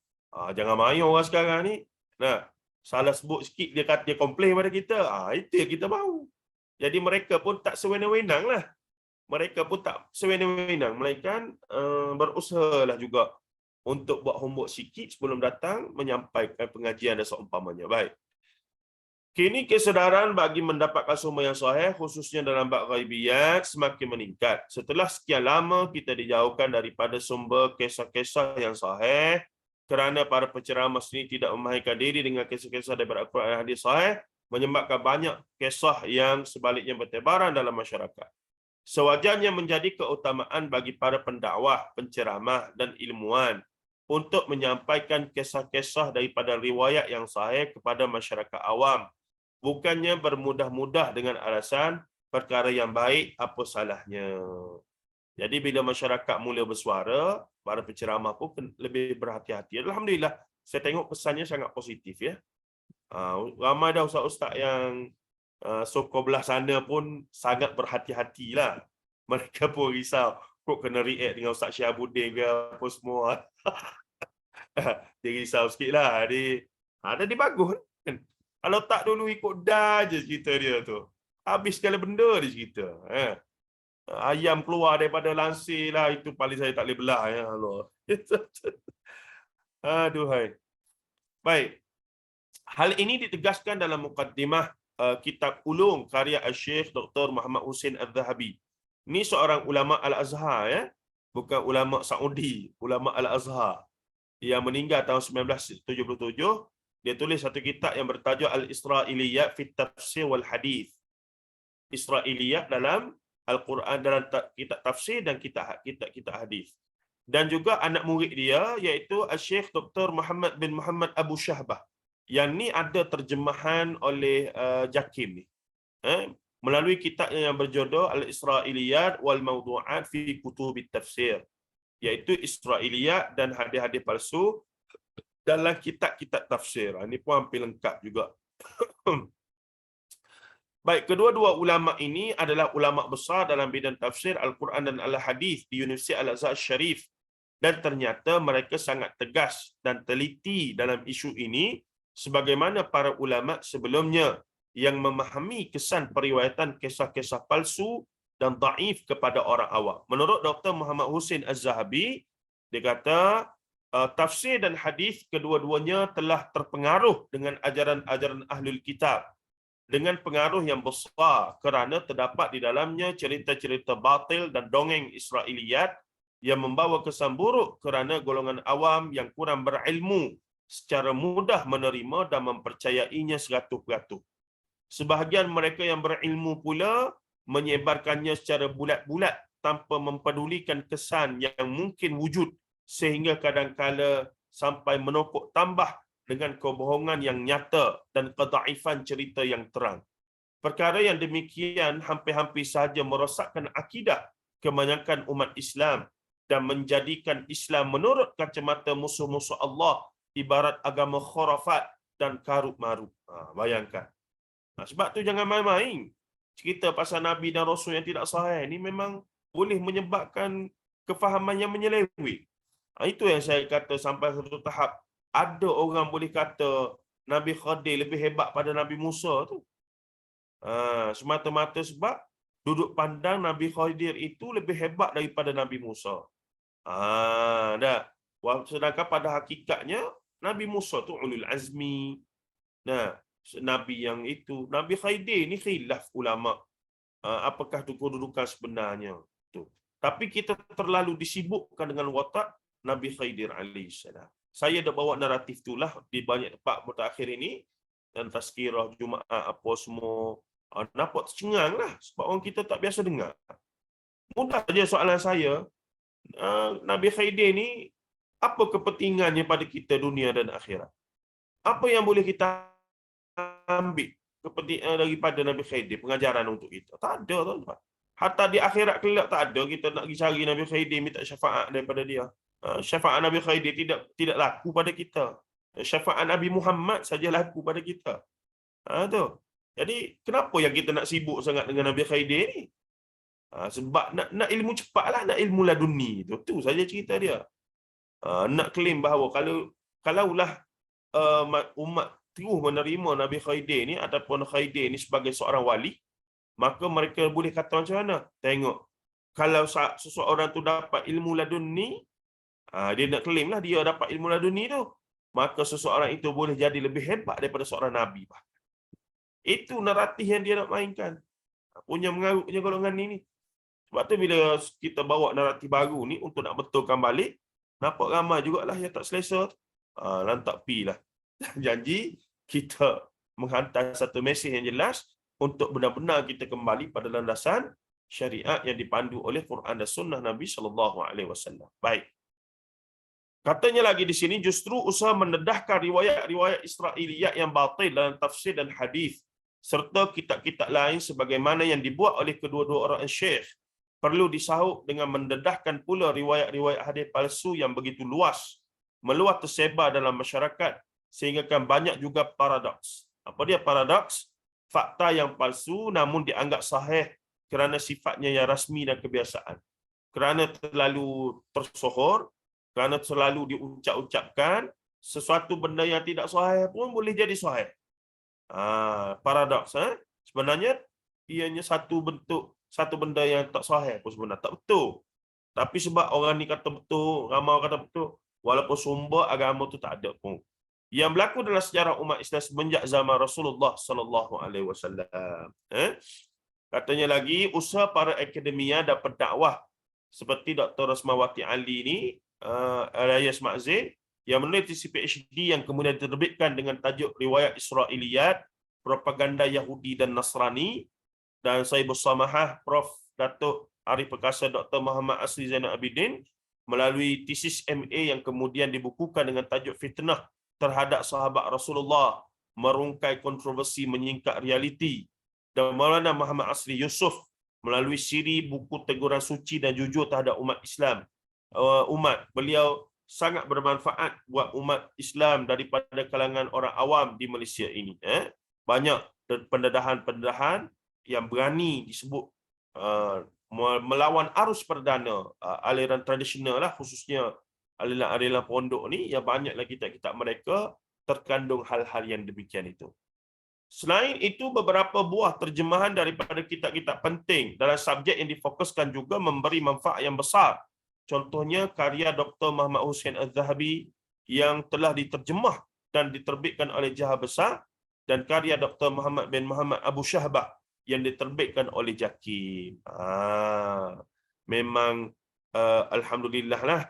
jangan main orang sekarang ni. Nah, salah sebut sikit dia kata dia komplain pada kita. Itu yang kita mahu. Jadi mereka pun tak sewenang-wenang lah. Melainkan berusahalah juga untuk buat homework sikit sebelum datang menyampaikan pengajian dan seumpamanya. Baik. Kini kesedaran bagi mendapatkan sumber yang sahih khususnya dalam bab ghaibiyat semakin meningkat. Setelah sekian lama kita dijauhkan daripada sumber kisah-kisah yang sahih kerana para penceramah sendiri tidak memahirkan diri dengan kisah-kisah daripada Al-Quran dan hadis sahih, menyebabkan banyak kisah yang sebaliknya bertebaran dalam masyarakat. Sewajarnya menjadi keutamaan bagi para pendakwah, penceramah dan ilmuwan untuk menyampaikan kisah-kisah daripada riwayat yang sahih kepada masyarakat awam. Bukannya bermudah-mudah dengan alasan perkara yang baik, apa salahnya. Jadi bila masyarakat mula bersuara, para penceramah pun lebih berhati-hati. Alhamdulillah, saya tengok pesannya sangat positif ya. Ramai dah ustaz-ustaz yang sokong belah sana pun sangat berhati-hatilah. Mereka pun risau kok kena react dengan Ustaz Syihabuddin ke apa semua. Dia risau sikit lah. Dia bagus kan. Kalau tak dulu ikut dah je cerita dia tu. Habis segala benda dia cerita. Ayam keluar daripada lansir lah. Itu paling saya tak boleh belah. Ya Allah. Aduhai. Baik. Hal ini ditegaskan dalam mukaddimah kitab Ulum karya Syekh Dr. Muhammad Hussein Al-Zahabi. Ini seorang ulama Al-Azhar ya. Bukan ulama Saudi, ulama Al-Azhar yang meninggal tahun 1977. Dia tulis satu kitab yang bertajuk Al-Israiliyat fi Tafsir wal Hadis. Israiliyat dalam Al-Quran, dalam kitab tafsir dan kitab hadis. Dan juga anak murid dia iaitu Syekh Dr. Muhammad bin Muhammad Abu Syahbah. Yang ni ada terjemahan oleh Jakim ni. Melalui kitabnya yang berjudul Al-Israiliyat wal Mawdu'at fi Kutubit Tafsir. Iaitu Israiliyat dan hadis-hadis palsu dalam kitab-kitab tafsir. Ini pun hampir lengkap juga. Baik, kedua-dua ulama ini adalah ulama besar dalam bidang tafsir Al-Quran dan Al-Hadis di Universiti Al-Azhar Syarif Dan ternyata mereka sangat tegas dan teliti dalam isu ini sebagaimana para ulama sebelumnya yang memahami kesan periwayatan kisah-kisah palsu dan daif kepada orang awam. Menurut Dr. Muhammad Hussein Az-Zahabi, dia kata tafsir dan hadis kedua-duanya telah terpengaruh dengan ajaran-ajaran ahlul kitab dengan pengaruh yang besar kerana terdapat di dalamnya cerita-cerita batil dan dongeng Israiliyat yang membawa kesan buruk kerana golongan awam yang kurang berilmu secara mudah menerima dan mempercayainya 100%. Sebahagian mereka yang berilmu pula menyebarkannya secara bulat-bulat tanpa mempedulikan kesan yang mungkin wujud sehingga kadang-kala sampai menokok tambah dengan kebohongan yang nyata dan kedaifan cerita yang terang. Perkara yang demikian hampir-hampir sahaja merosakkan akidah kebanyakan umat Islam dan menjadikan Islam menurut kacamata musuh-musuh Allah ibarat agama khurafat dan karut-marut. Bayangkan. Sebab tu jangan main-main. Cerita pasal Nabi dan Rasul yang tidak sahih ni memang boleh menyebabkan kefahaman yang menyeleweng. Itu yang saya kata sampai satu tahap ada orang boleh kata Nabi Khadir lebih hebat pada Nabi Musa tu. Semata-mata sebab duduk pandang Nabi Khadir itu lebih hebat daripada Nabi Musa. Sedangkan pada hakikatnya Nabi Musa tu ulul azmi. Nabi yang itu, Nabi Khadir ni khilaf ulama. Apakah tu kedudukan sebenarnya? Tu. Tapi kita terlalu disibukkan dengan watak Nabi Khadir alaihissalam. Saya dah bawa naratif itulah di banyak tempat mutakhir ini dan tazkirah Jumaat apa semua. Nampak tercengang lah sebab orang kita tak biasa dengar. Mudah saja soalan saya, Nabi Khadir ni apa kepentingannya pada kita dunia dan akhirat? Apa yang boleh kita ambil kepentingan daripada Nabi Khadir, pengajaran untuk kita? Tak ada, tuan-tuan. Hatta di akhirat kelak tak ada kita nak pergi cari Nabi Khadir minta syafaat daripada dia. Syafaat Nabi Khadir tidak laku pada kita. Syafaat Nabi Muhammad saja laku pada kita. Tu. Jadi kenapa yang kita nak sibuk sangat dengan Nabi Khadir ni? Sebab nak ilmu cepatlah, nak ilmu laduni tu. Tu saja cerita dia. Nak claim bahawa kalaulah umat terus menerima Nabi Khadir ni ataupun Khadir ni sebagai seorang wali, maka mereka boleh kata macam mana? Tengok, kalau seseorang tu dapat ilmu laduni, dia nak claim lah dia dapat ilmu laduni tu, maka seseorang itu boleh jadi lebih hebat daripada seorang Nabi. Itu naratif yang dia nak mainkan. Punya mengarutnya golongan ni. Sebab tu bila kita bawa naratif baru ni untuk nak betulkan balik, nampak ramai jugalah yang tak selesa. Lantak pi lah. Janji kita menghantar satu mesej yang jelas untuk benar-benar kita kembali pada landasan syariat yang dipandu oleh Quran dan Sunnah Nabi SAW. Baik. Katanya lagi di sini justru usaha mendedahkan riwayat-riwayat Israiliyat yang batil dalam tafsir dan hadis serta kitab-kitab lain sebagaimana yang dibuat oleh kedua-dua orang syekh perlu disahut dengan mendedahkan pula riwayat-riwayat hadis palsu yang begitu meluas tersebar dalam masyarakat sehingga kan banyak juga paradoks. Apa dia paradoks? Fakta yang palsu namun dianggap sahih kerana sifatnya yang rasmi dan kebiasaan. Kerana terlalu tersohor, kerana selalu diucap-ucapkan, sesuatu benda yang tidak sahih pun boleh jadi sahih. Paradoks. Sebenarnya ianya satu benda yang tak sahih pun sebenarnya tak betul. Tapi sebab orang ni kata betul, ramai orang kata betul, walaupun sumber agama tu tak ada pun. Yang berlaku dalam sejarah umat Islam semenjak zaman Rasulullah sallallahu alaihi wasallam. Katanya lagi usaha para akademia dan pendakwah seperti Dr. Rasmawati Ali ni, Alias Makzin, yang meneliti PhD yang kemudian diterbitkan dengan tajuk Riwayat Israiliyat, Propaganda Yahudi dan Nasrani, dan saya bersamahah Prof. Datuk Arif Perkasa Dr. Muhammad Asri Zainal Abidin melalui tesis MA yang kemudian dibukukan dengan tajuk Fitnah terhadap sahabat Rasulullah, merungkai kontroversi menyingkap realiti, dan Maulana Muhammad Asri Yusof melalui siri buku Teguran Suci dan Jujur terhadap umat Islam. Beliau sangat bermanfaat buat umat Islam daripada kalangan orang awam di Malaysia ini. Banyak pendedahan-pendedahan yang berani disebut melawan arus perdana aliran tradisional lah, khususnya aliran pondok ni, yang banyaklah kitab-kitab mereka terkandung hal-hal yang demikian itu. Selain itu, beberapa buah terjemahan daripada kitab-kitab penting dalam subjek yang difokuskan juga memberi manfaat yang besar. Contohnya karya Dr. Muhammad Hussein Al-Zahabi yang telah diterjemah dan diterbitkan oleh Jaha Besar, dan karya Dr. Muhammad bin Muhammad Abu Syahbah yang diterbitkan oleh Jakim. Memang alhamdulillah lah,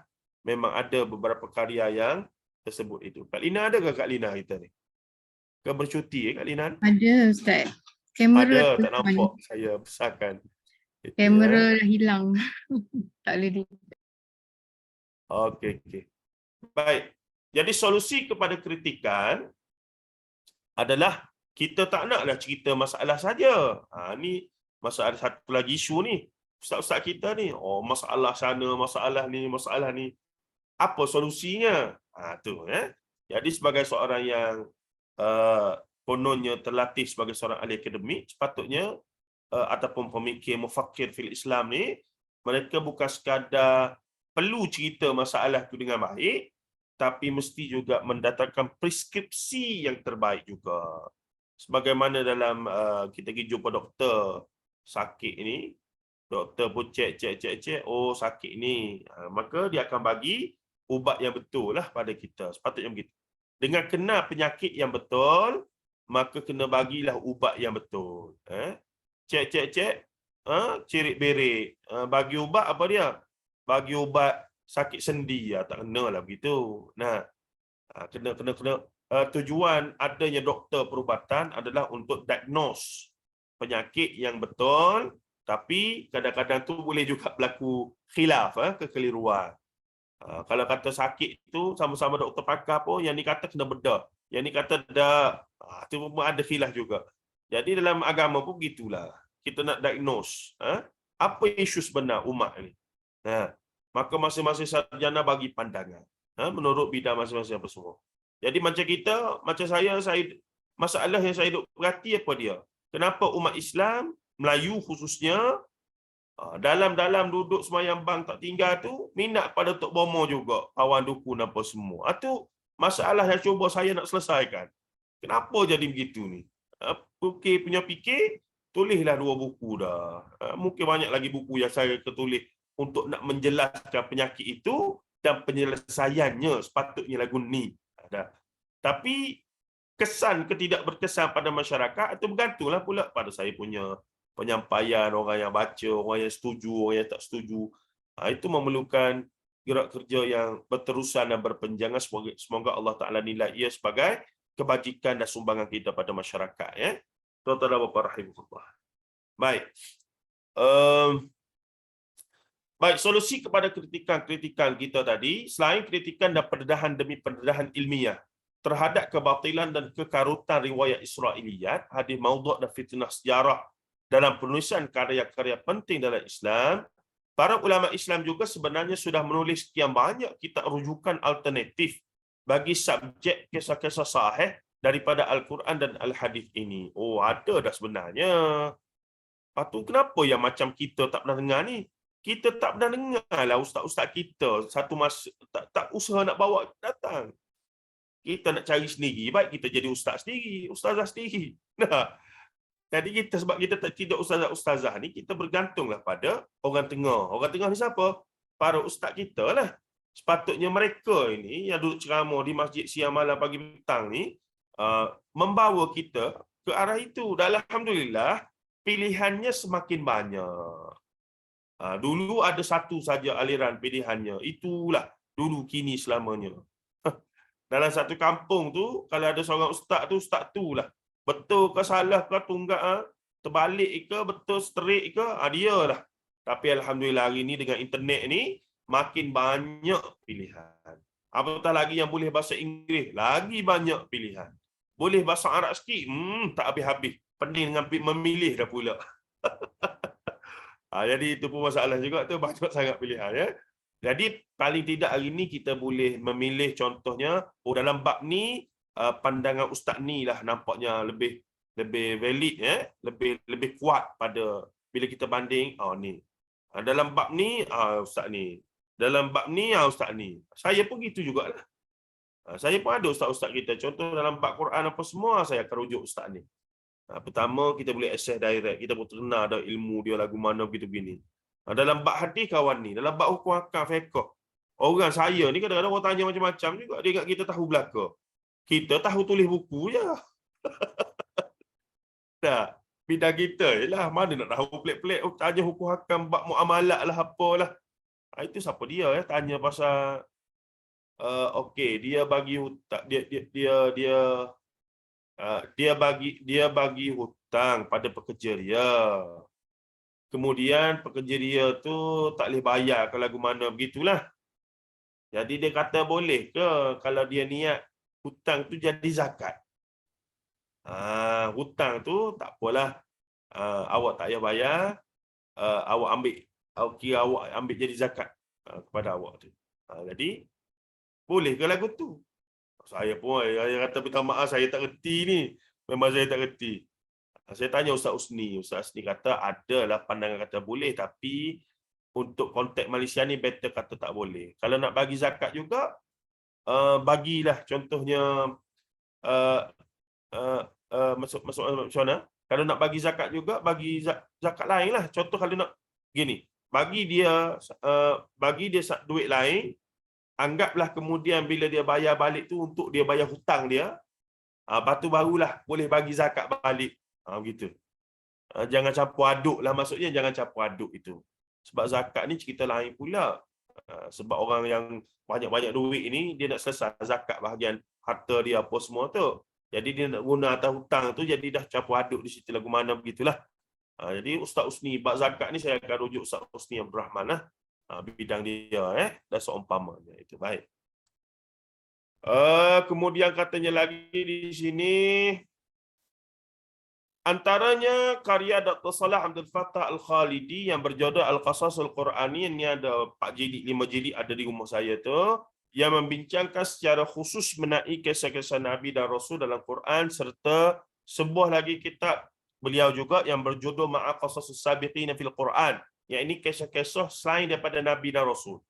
memang ada beberapa karya yang tersebut itu. Kak Lina ada ke Kak Lina kita ni? Ke bercuti Kak Lina? Ada Ustaz. Kamera Ada, tu tak nampak saya besarkan. Itu, kamera dah hilang. Tak boleh di. Okey, okey. Baik. Jadi solusi kepada kritikan adalah kita tak naklah cerita masalah saja. Ni masalah satu lagi isu ni. Ustaz-ustaz kita ni, masalah sana, masalah ni. Apa solusinya? Tu Jadi sebagai seorang yang kononnya terlatih sebagai seorang ahli akademik, sepatutnya ataupun pemikir mufakir fil Islam ni, mereka bukan sekadar perlu cerita masalah tu dengan baik, tapi mesti juga mendatangkan preskripsi yang terbaik juga. Sebagaimana dalam kita pergi jumpa doktor sakit ni, doktor pun cek, sakit ni. Maka dia akan bagi ubat yang betul lah pada kita. Sepatutnya begitu. Dengan kenal penyakit yang betul, maka kena bagilah ubat yang betul. Cek, cirik-berik. Bagi ubat apa dia? Bagi ubat sakit sendi. Tak kena lah begitu. Nah, kena. Tujuan adanya doktor perubatan adalah untuk diagnose penyakit yang betul, tapi kadang-kadang tu boleh juga berlaku khilaf, kekeliruan. Kalau kata sakit tu sama-sama doktor pakar pun, yang ni kata kena bedah, yang ni kata dah, tu pun ada khilaf juga. Jadi dalam agama pun begitulah. Kita nak diagnose apa isu sebenar umat ni. Maka masing-masing sarjana bagi pandangan menurut bidang masing-masing apa semua. Jadi macam kita, macam saya masalah yang saya duk perhati apa dia? Kenapa umat Islam, Melayu khususnya, dalam duduk semayang bang tak tinggal tu, minat pada Tok Bomo juga, kawan dukun apa semua. Itu masalah yang cuba saya nak selesaikan. Kenapa jadi begitu ni? Punya fikir, tulislah 2 buku dah. Mungkin banyak lagi buku yang saya ketulis untuk nak menjelaskan penyakit itu dan penyelesaiannya sepatutnya lagu ni. Tapi kesan ke tidak berkesan pada masyarakat itu bergantunglah pula pada saya punya penyampaian, orang yang baca, orang yang setuju, orang yang tak setuju. Itu memerlukan gerak kerja yang berterusan dan berpenjangan. Semoga Allah Ta'ala nilai ia sebagai kebajikan dan sumbangan kita pada masyarakat. Tuan-tuan dan puan-puan rahimahullah. Baik. Baik, solusi kepada kritikan kita tadi, selain kritikan dan pendedahan demi pendedahan ilmiah terhadap kebatilan dan kekarutan riwayat Israiliyat, hadis maudhu' dan fitnah sejarah dalam penulisan karya-karya penting dalam Islam, para ulama Islam juga sebenarnya sudah menulis sekian banyak kitab rujukan alternatif bagi subjek kisah-kisah sahih daripada Al-Quran dan Al-Hadis ini. Ada dah sebenarnya. Lepas tu kenapa yang macam kita tak pernah dengar ni? Kita tak pernah dengar lah ustaz-ustaz kita satu masa tak usaha nak bawa datang. Kita nak cari sendiri, baik kita jadi ustaz sendiri, ustazah sendiri. Jadi kita, sebab kita tak tidak ustazah-ustazah ni, kita bergantunglah pada orang tengah. Orang tengah ni siapa? Para ustaz kita lah. Sepatutnya mereka ini yang duduk ceramah di masjid siang malam pagi petang ni, membawa kita ke arah itu. Dan alhamdulillah, pilihannya semakin banyak. Dulu ada satu saja aliran pilihannya. Itulah dulu, kini, selamanya. Dalam satu kampung tu, kalau ada seorang ustaz tu lah. Betul ke salah ke, tunggak terbalik ke, betul straight ke, dia lah. Tapi alhamdulillah hari ni dengan internet ni, makin banyak pilihan. Apatah lagi yang boleh bahasa Inggeris, lagi banyak pilihan. Boleh bahasa Arab sikit, tak habis-habis. Pening dengan memilih dah pula. Jadi itu pun masalah juga tu, banyak sangat pilihan. Jadi paling tidak hari ni kita boleh memilih, contohnya, dalam bab ni, pandangan ustaz ni lah nampaknya lebih valid, lebih kuat pada bila kita banding, ni. Dalam bab ni, ustaz ni. dalam bab ni ustaz ni. Saya pun gitu jugalah. Saya pun ada ustaz-ustaz kita. Contoh dalam bab Quran apa semua saya akan rujuk ustaz ni. Pertama kita boleh access direct, kita pun terkenal ada ilmu dia lagu mana begitu begini. Dalam bab hadis kawan ni, dalam bab hukum akal fiqh. Orang saya ni kadang-kadang orang tanya macam-macam juga, dia ingat kita tahu belaka. Kita tahu tulis buku je. Tak. Bidang kita jelah, mana nak tahu pelik-pelik, tanya hukum hakam bab muamalat lah apalah. Itu siapa dia tanya pasal okey, dia bagi hutang, dia bagi hutang pada pekerja dia. Kemudian pekerja dia tu tak boleh bayar ke lagu mana begitulah. Jadi dia kata boleh ke kalau dia niat hutang tu jadi zakat? Hutang tu tak apalah. Awak tak payah bayar, awak ambil, awak ambil jadi zakat kepada awak tu. Jadi boleh ke lagu tu? Saya pun saya kata minta maaf, saya tak reti ni. Memang saya tak reti. Saya tanya Ustaz Usni. Ustaz Usni kata adalah pandangan kata boleh, tapi untuk konteks Malaysia ni better kata tak boleh. Kalau nak bagi zakat juga, bagilah contohnya masuk macam mana? Kalau nak bagi zakat juga, bagi zakat lain lah. Contoh kalau nak gini, bagi dia duit lain, anggaplah kemudian bila dia bayar balik tu untuk dia bayar hutang dia, lepas tu barulah boleh bagi zakat balik. Begitu. Jangan campur aduk lah, maksudnya jangan campur aduk itu. Sebab zakat ni cerita lain pula. Sebab orang yang banyak-banyak duit ini, dia nak selesai zakat bahagian harta dia apa semua tu. Jadi dia nak guna atas hutang tu, jadi dah campur aduk di situ lagu mana begitulah. Jadi Ustaz Usni bab zakat ni saya akan rujuk Ustaz Usni Abdul Rahman lah. Bidang dia dan seumpamanya. Itu baik. Kemudian katanya lagi di sini, antaranya karya Dr. Salah Abdul Fattah Al-Khalidi yang berjudul Al-Qasasul Qurani, ini ada 4 jilid, 5 jilid ada di rumah saya tu, yang membincangkan secara khusus mengenai kisah-kisah Nabi dan Rasul dalam Quran, serta sebuah lagi kitab beliau juga yang berjudul Ma'a Qasasus Sabiqina fil Quran, yang ini kisah-kisah selain daripada Nabi dan Rasul.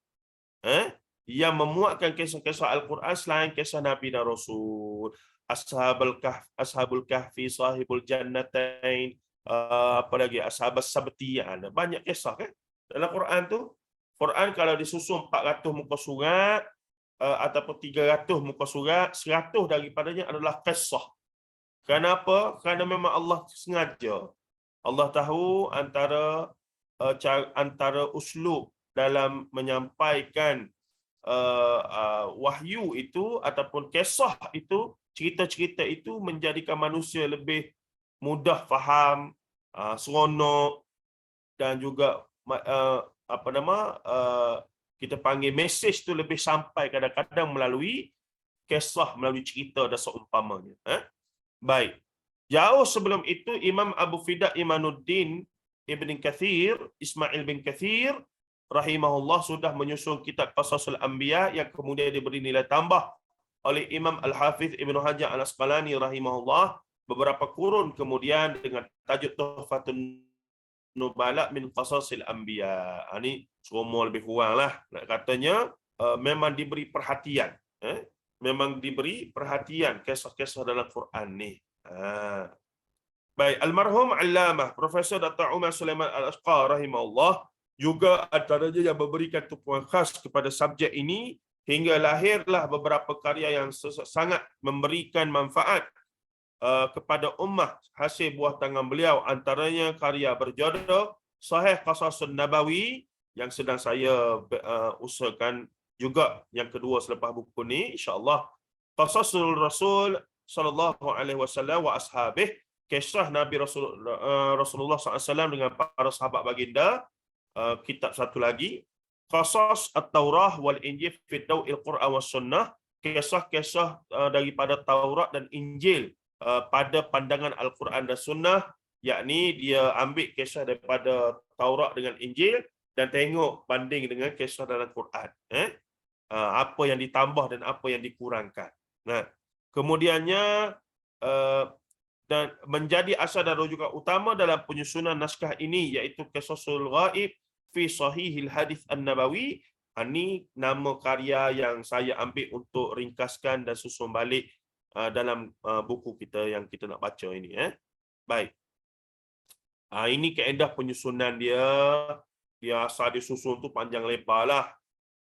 Yang memuatkan kisah-kisah Al-Quran selain kisah Nabi dan Rasul. Ashabul Kahfi, Sahibul Jannatain, apa lagi, Ashabus Sabti, banyak kisah kan dalam Quran tu. Quran kalau disusun 400 muka surat ataupun 300 muka surat, 100 daripadanya adalah kisah. Kenapa? Kerana memang Allah sengaja. Allah tahu antara uslub dalam menyampaikan wahyu itu ataupun kisah itu, cerita-cerita itu menjadikan manusia lebih mudah faham, seronok, dan juga kita panggil mesej tu lebih sampai kadang-kadang melalui kisah, melalui cerita dan seumpamanya. Baik. Jauh sebelum itu Imam Abu Fida Imanuddin Ibn Kathir, Ismail bin Kathir rahimahullah sudah menyusun kitab Qasasul Anbiya yang kemudian diberi nilai tambah oleh Imam Al-Hafiz Ibn Hajar Al-Asqalani rahimahullah beberapa kurun kemudian dengan tajuk Tuhfatun Nubala min Qasasil Anbiya. Ini semua lebih kurang lah nak katanya memang diberi perhatian. Memang diberi perhatian kisah-kisah dalam Quran ni. Baik, almarhum Allamah Profesor Dr. Umar Sulaiman Al-Ashqar rahimahullah juga antaranya yang memberikan tumpuan khas kepada subjek ini hingga lahirlah beberapa karya yang sangat memberikan manfaat kepada ummah hasil buah tangan beliau. Antaranya karya berjudul Sahih Qasasun Nabawi yang sedang saya usahakan juga yang kedua selepas buku ni insya-Allah. Qasasul Rasul sallallahu alaihi wasallam wa ashabih, kisah Nabi Rasulullah SAW dengan para sahabat baginda. Kitab satu lagi, Qasas At-Taurah wal Injil fi Daw'il Quran was Sunnah, kisah-kisah daripada Taurat dan Injil pada pandangan Al-Quran dan Sunnah, yakni dia ambil kisah daripada Taurat dengan Injil dan tengok banding dengan kisah dalam Quran. Apa yang ditambah dan apa yang dikurangkan. Nah, kemudiannya dan menjadi asal dan rujukan utama dalam penyusunan naskah ini iaitu Qisasul Ghaib fi Sahihil Hadits An-Nabawi, Ini nama karya yang saya ambil untuk ringkaskan dan susun balik dalam buku kita yang kita nak baca ini. Baik. Ini kaedah penyusunan dia. Dia asal disusun tu panjang lebar lah.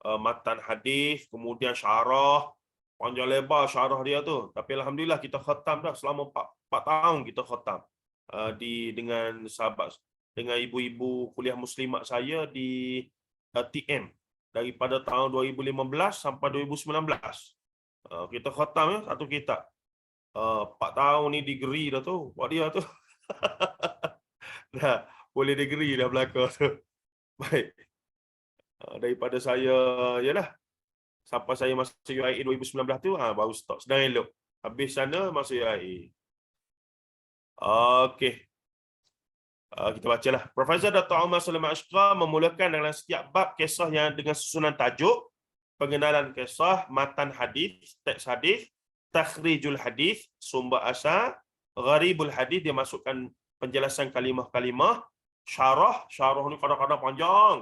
Matan hadis, kemudian syarah, panjang lebar syarah dia tu. Tapi alhamdulillah kita khatam dah selama 4 tahun kita khatam. Dengan sahabat, dengan ibu-ibu kuliah muslimat saya di TM daripada tahun 2015 sampai 2019. Kita khatam ya satu kitab. 4 tahun ni degree dah tu buat dia tu. Dah boleh degree dah belaka tu. Baik. Daripada saya yalah sampai saya masuk UIA 2019 tu baru stop. Sedang elok. Habis sana masuk UIA. Okey. Kita bacalah. Profesor Dr. Umar Sulaiman Ashqar memulakan dalam setiap bab kisah yang dengan susunan tajuk, pengenalan kisah, matan hadis, teks hadis, takhrijul hadis, sumber asal, gharibul hadis, dia masukkan penjelasan kalimah-kalimah, syarah ni kadang-kadang panjang.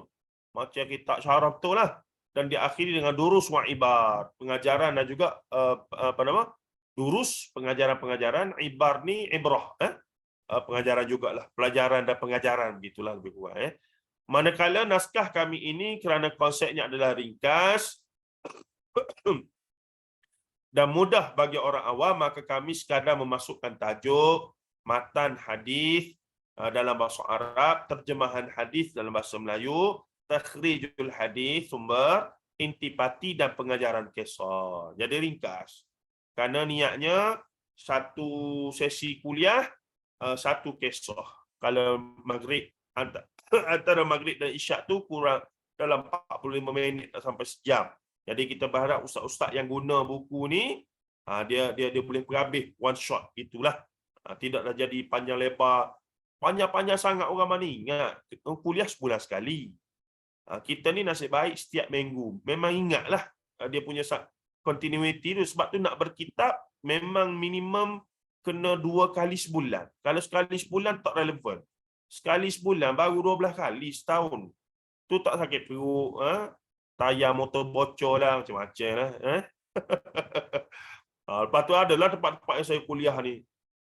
Macam kitab syarah betul lah. Dan diakhiri dengan durus wa ibar, pengajaran dan juga durus, pengajaran-pengajaran, ibar ni ibrah, pengajaran jugalah, pelajaran dan pengajaran, begitulah lebih kurang. Manakala naskah kami ini kerana konsepnya adalah ringkas dan mudah bagi orang awam, maka kami sekadar memasukkan tajuk, matan hadis dalam bahasa Arab, terjemahan hadis dalam bahasa Melayu, takhrijul hadis, sumber, intipati dan pengajaran kisah. Jadi ringkas. Kerana niatnya satu sesi kuliah, satu kisah. Kalau maghrib, antara maghrib dan isyak tu kurang dalam 45 minit sampai sejam. Jadi kita berharap ustaz-ustaz yang guna buku ni, dia boleh berhabis one shot, itulah. Tidaklah jadi panjang lebar. Panjang-panjang sangat orang mana ingat. Kuliah sebulan sekali. Kita ni nasib baik setiap minggu. Memang ingatlah dia punya continuity tu. Sebab tu nak berkitab memang minimum kena 2 kali sebulan. Kalau sekali sebulan tak relevan. Sekali sebulan baru 12 kali setahun. Tu tak sakit perut. Tayar motor bocor lah. Macam-macam lah. Lepas tu adalah tempat-tempat yang saya kuliah ni.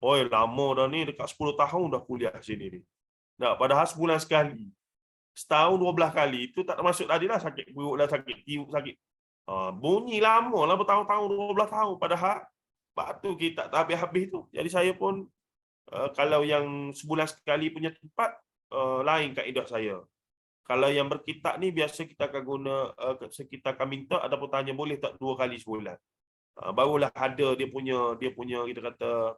Oh, lama dah ni. Dekat 10 tahun dah kuliah sini ni. Padahal sebulan sekali. Setahun 12 kali. Itu tak termasuk tadi lah. Sakit perut lah, sakit tiup, sakit. Bunyi lama lah bertahun-tahun, 12 tahun. Padahal sebab tu kita tak habis-habis tu. Jadi saya pun kalau yang sebulan sekali punya tempat, lain kaedah saya. Kalau yang berkitab ni biasa kita akan guna, kita akan minta ataupun tanya boleh tak 2 kali sebulan. Barulah ada dia punya kita kata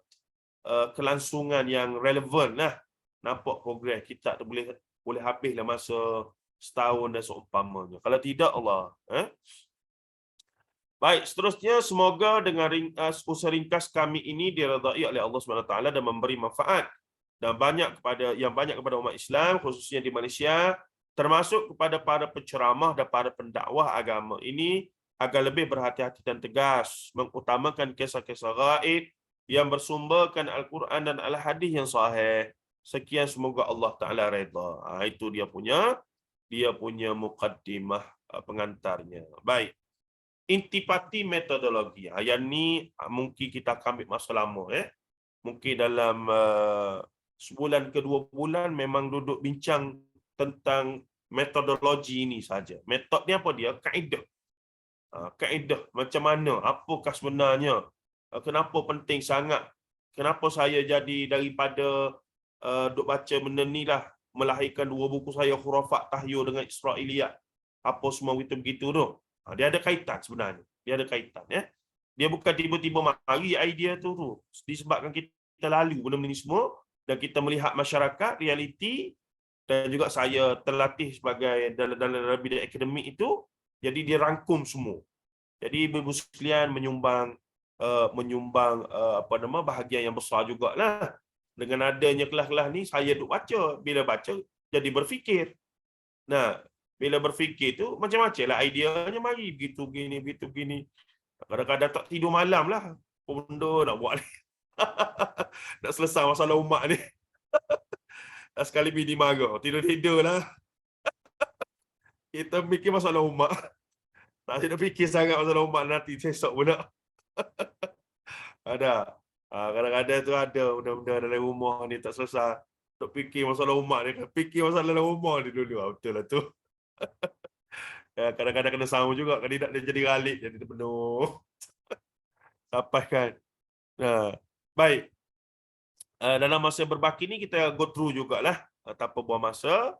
kelangsungan yang relevan lah. Nampak progres kitab tu boleh habis lah masa setahun dan seumpamanya. Kalau tidak Allah. Baik, seterusnya semoga dengan usaha ringkas kami ini diredai oleh Allah SWT dan memberi manfaat dan banyak kepada umat Islam khususnya di Malaysia, termasuk kepada para penceramah dan para pendakwah agama ini agar lebih berhati-hati dan tegas mengutamakan kisah-kisah gaib yang bersumberkan Al-Quran dan Al-Hadis yang sahih. Sekian, semoga Allah Ta'ala redha. Itu dia punya muqaddimah pengantarnya. Baik. Intipati metodologi. Yang ni mungkin kita akan ambil masa lama. Mungkin dalam sebulan ke 2 bulan memang duduk bincang tentang metodologi ini saja. Metod ni apa dia? Kaedah. Kaedah macam mana? Apakah sebenarnya? Kenapa penting sangat? Kenapa saya jadi daripada duk baca benda ni lah, melahirkan 2 buku saya, Khurafat Tahyur dengan Israiliyat. Apa semua begitu-begitu tu. Dia ada kaitan sebenarnya. Dia ada kaitan. Dia bukan tiba-tiba mari idea tu. Disebabkan kita lalu benda-benda ni semua dan kita melihat masyarakat, realiti, dan juga saya terlatih sebagai dalam bidang akademik itu, jadi dia rangkum semua. Jadi ibu sekalian menyumbang bahagian yang besar jugalah. Dengan adanya kelas-kelas ni saya duk baca. Bila baca jadi berfikir. Nah, bila berfikir tu macam-macam lah ideanya, mari begitu gini. Kadang-kadang tak tidur malam lah. Benda nak buat ni. Nak selesai masalah umat ni. Sekali bini marah. Tidur-tidur lah. Kita fikir masalah umat. Tak nak fikir sangat masalah umat nanti besok pula. Ada. Kadang-kadang tu ada benda-benda dalam rumah ni tak selesai. Tak fikir masalah umat ni. Fikir masalah dalam rumah ni dulu. Betul lah tu. Kadang-kadang kena sama juga. Kandidat dia jadi galik. Jadi penuh. Sampai kan. Baik. Dalam masa yang berbaki ni kita go through jugalah. Tanpa buang masa.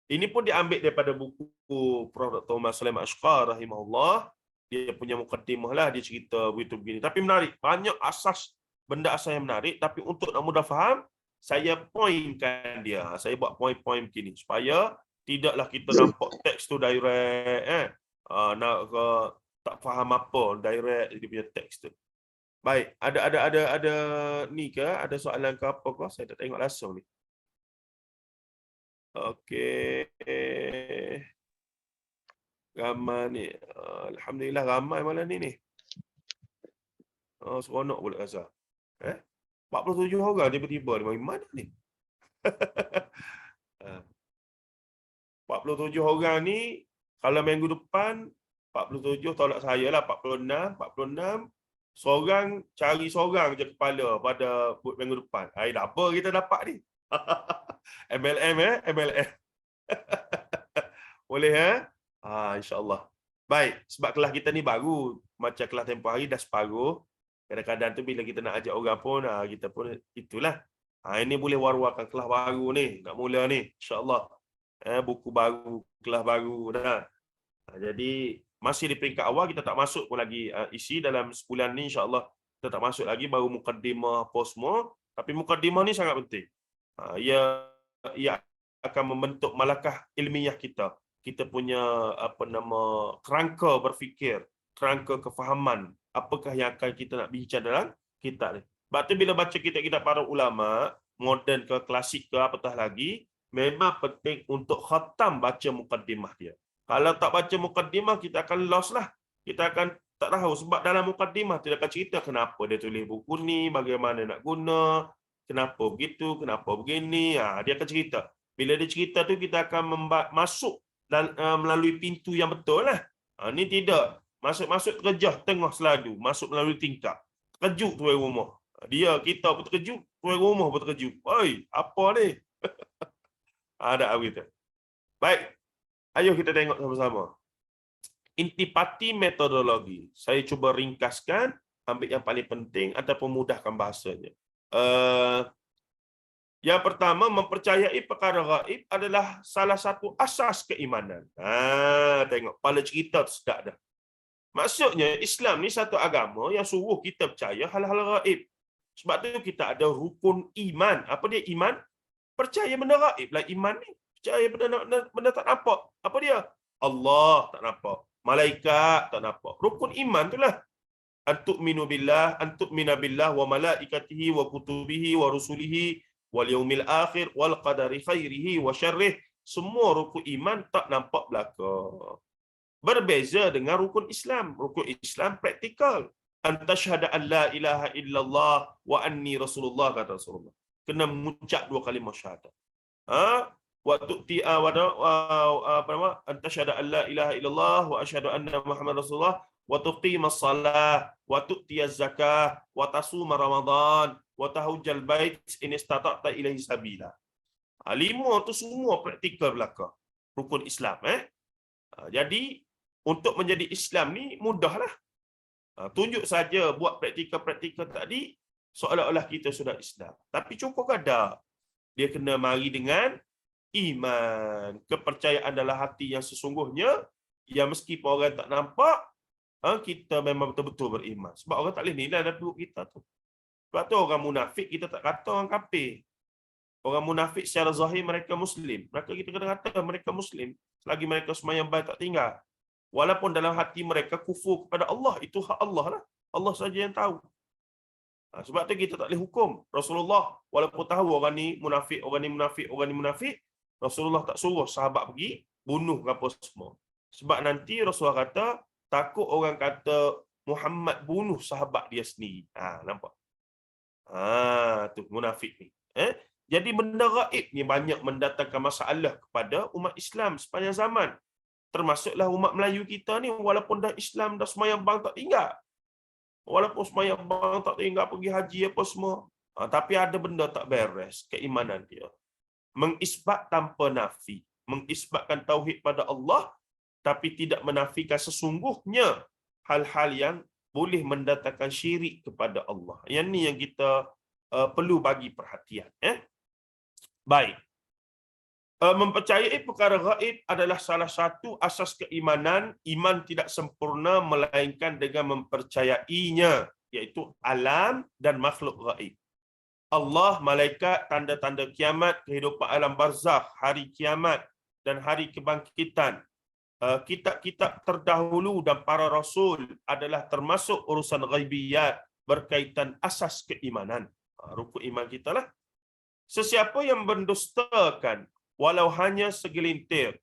Ini pun diambil daripada buku Prof. Dr. Umar Sulaiman Ashqar rahimahullah. Dia punya mukaddimah lah, dia cerita begitu begini. Tapi menarik, banyak asas, benda asas yang menarik. Tapi untuk nak mudah faham, saya pointkan dia. Saya buat point-point begini supaya tidaklah kita nampak teks tu direct, nak tak faham apa direct dia punya teks tu. Baik, ada ni ke? Ada soalan ke apa ke? Saya tak tengok langsung ni. Okey. Ramai ni. Alhamdulillah ramai malam ni. Seronok pula rasa. 47 orang tiba-tiba ni. Mana ni? 47 orang ni, kalau minggu depan, 47 tolak saya lah, 46. Seorang cari seorang je kepala pada minggu depan. Apa kita dapat ni? MLM MLM. Boleh insya-Allah. Baik, sebab kelas kita ni baru, macam kelas tempoh hari dah separuh. Kadang-kadang tu bila kita nak ajak orang pun kita pun itulah. Ini boleh war-warkan kelas baru ni, nak mula ni, insya-Allah. Buku baru, kelas baru dah. Jadi masih di peringkat awal, kita tak masuk pun lagi isi dalam sebulan ni, insya-Allah kita tak masuk lagi, baru mukaddimah apa semua. Tapi mukaddimah ni sangat penting. Ia akan membentuk malakah ilmiah kita. Kita punya kerangka berfikir, kerangka kefahaman, apakah yang akan kita nak bincang dalam kitab ni. Sebab tu bila baca kitab-kitab para ulama, moden ke klasik ke apatah lagi, memang penting untuk khatam baca mukaddimah dia. Kalau tak baca mukaddimah, kita akan lost lah. Kita akan tak tahu, sebab dalam mukaddimah dia akan cerita kenapa dia tulis buku ni, bagaimana nak guna, kenapa begitu, kenapa begini. Dia akan cerita. Bila dia cerita tu, kita akan masuk dan melalui pintu yang betul lah. Ni tidak. Masuk terjah tengah seladu. Masuk melalui tingkap. Terkejut tuan rumah. Kita pun terkejut. Tuan rumah pun terkejut. Oi, apa ni? Ada begitu. Baik. Ayuh kita tengok sama-sama. Intipati metodologi. Saya cuba ringkaskan, ambil yang paling penting ataupun mudahkan bahasanya. Yang pertama, mempercayai perkara gaib adalah salah satu asas keimanan. Tengok, kepala cerita tu sedap dah. Maksudnya, Islam ni satu agama yang suruh kita percaya hal-hal gaib. Sebab tu kita ada rukun iman. Apa dia iman? Percaya benda gaib lah iman ni. Percaya benda tak nampak. Apa dia? Allah tak nampak. Malaikat tak nampak. Rukun iman tu lah. Antu'minu billah, antu'mina billah wa malaikatihi wa kutubihi wa rusulihi wal yaumil akhir wal qadari khairihi wa syarrih. Semua rukun iman tak nampak belaka. Berbeza dengan rukun Islam. Rukun Islam praktikal. Antashhadu an la ilaha illallah wa anni rasulullah, kata Rasulullah. Kena mengucap 2 kalimah syahadat. Wa tu'ti antashhadu an la ilaha illallah wa asyhadu anna Muhammad rasulullah wa tuqimas salah wa tu'tiyaz zakah wa tasuma ramadan wa tahujjal bait in istata'ta ilaihi sabila. 5 tu semua praktikal belaka. Rukun Islam. Jadi untuk menjadi Islam ni mudahlah. Tunjuk saja buat praktikal-praktikal tadi seolah-olah kita sudah Islam. Tapi cukup kadar dia kena mari dengan iman, kepercayaan dalam hati yang sesungguhnya, yang meskipun orang tak nampak, kita memang betul-betul beriman. Sebab orang tak boleh nilai dalam duduk kita tu. Sebab tu orang munafik kita tak kata orang kafir. Orang munafik secara zahir mereka Muslim. Mereka kita kena kata mereka Muslim selagi mereka sembahyang baik tak tinggal. Walaupun dalam hati mereka kufur kepada Allah, itu hak Allah lah. Allah saja yang tahu. Sebab tu kita tak boleh hukum. Rasulullah walaupun tahu orang ni munafik, orang ni munafik, orang ni munafik, Rasulullah tak suruh sahabat pergi bunuh apa semua. Sebab nanti Rasulullah kata takut orang kata Muhammad bunuh sahabat dia sendiri. Nampak? Tu munafik ni. Jadi benda gaib ni banyak mendatangkan masalah kepada umat Islam sepanjang zaman. termasuklah umat Melayu kita ni, walaupun dah Islam, dah sembahyang bang tak tinggal. Walaupun sembahyang bang tak tinggal, pergi haji apa semua. Tapi ada benda tak beres, keimanan dia. Mengisbat tanpa nafi. Mengisbatkan tauhid pada Allah, tapi tidak menafikan sesungguhnya hal-hal yang boleh mendatangkan syirik kepada Allah. Yang ni yang kita perlu bagi perhatian. Baik. Mempercayai perkara gaib adalah salah satu asas keimanan. Iman tidak sempurna melainkan dengan mempercayainya, iaitu alam dan makhluk gaib. Allah, malaikat, tanda-tanda kiamat, kehidupan alam barzakh, hari kiamat dan hari kebangkitan. Kitab-kitab terdahulu dan para rasul adalah termasuk urusan ghaibiyat berkaitan asas keimanan. Rukun iman kita lah. Sesiapa yang mendustakan walau hanya segelintir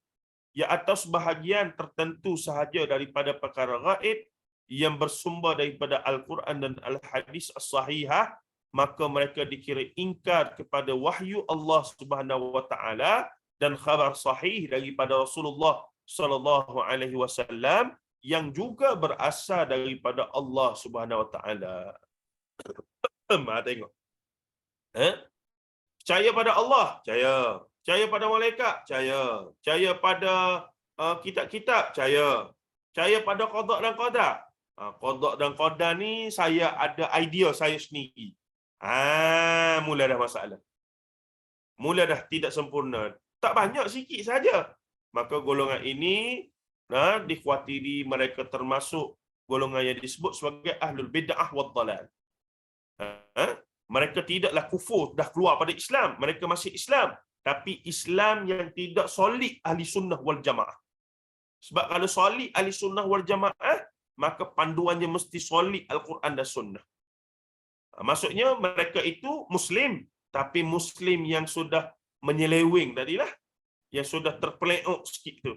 ya atau sebahagian tertentu sahaja daripada perkara gaib yang bersumber daripada Al-Quran dan Al-Hadis As-Sahihah, maka mereka dikira ingkar kepada wahyu Allah Subhanahu wa taala dan khabar sahih daripada Rasulullah sallallahu alaihi wasallam yang juga berasal daripada Allah Subhanahu wa taala. Tengok. Percaya pada Allah, percaya. Percaya pada malaikat, percaya. Percaya pada kitab-kitab, percaya. Percaya pada qada dan qadar. Qada dan qadar ni saya ada idea saya sendiri. Mula dah masalah. Mula dah tidak sempurna. Tak banyak, sikit saja. Maka golongan ini dikhawatiri mereka termasuk golongan yang disebut sebagai ahlul bid'ah wad dalal. Mereka tidaklah kufur, dah keluar pada Islam. Mereka masih Islam. Tapi Islam yang tidak solid ahli sunnah wal jamaah. Sebab kalau solid ahli sunnah wal jamaah, maka panduannya mesti solid Al-Quran dan sunnah. Maksudnya mereka itu Muslim, tapi Muslim yang sudah menyeleweng tadilah, yang sudah terpeleok sikit tu.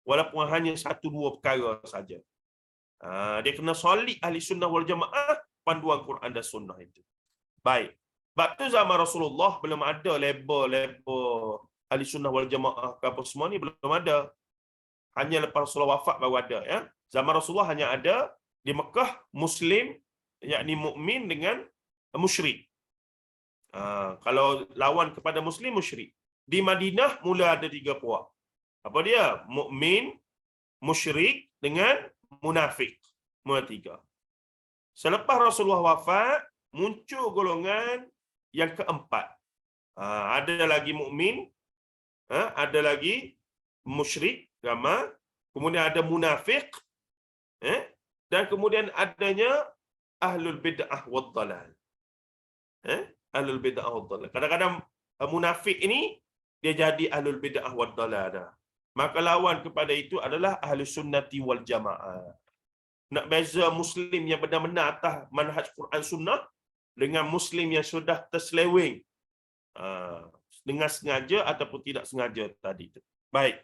Walaupun hanya satu dua perkara saja. Dia kena solid ahli sunnah wal jamaah, panduan Quran dan sunnah itu. Baik. Sebab tu zaman Rasulullah belum ada label ahli sunnah wal jamaah ke apa semua ni, belum ada. Hanya lepas Rasulullah wafat baru ada. Ya. Zaman Rasulullah hanya ada di Mekah Muslim, yakni mukmin dengan musyrik. Kalau lawan kepada Muslim, musyrik. Di Madinah mula ada 3 puak. Apa dia? Mukmin, musyrik dengan munafik. Mula 3. Selepas Rasulullah wafat, muncul golongan yang keempat. Ada lagi mukmin, ada lagi musyrik, ramai. Kemudian ada munafik, dan kemudian adanya ahlul bid'ah wad dalal. Ahlul bid'ah wad dalal. Kadang-kadang munafik ini dia jadi ahlul bid'ah wad dalal dah. Maka lawan kepada itu adalah ahlus sunnati wal jamaah. Nak beza Muslim yang benar-benar atas manhaj Quran Sunnah dengan Muslim yang sudah terseleweng dengan sengaja ataupun tidak sengaja tadi tu. Baik.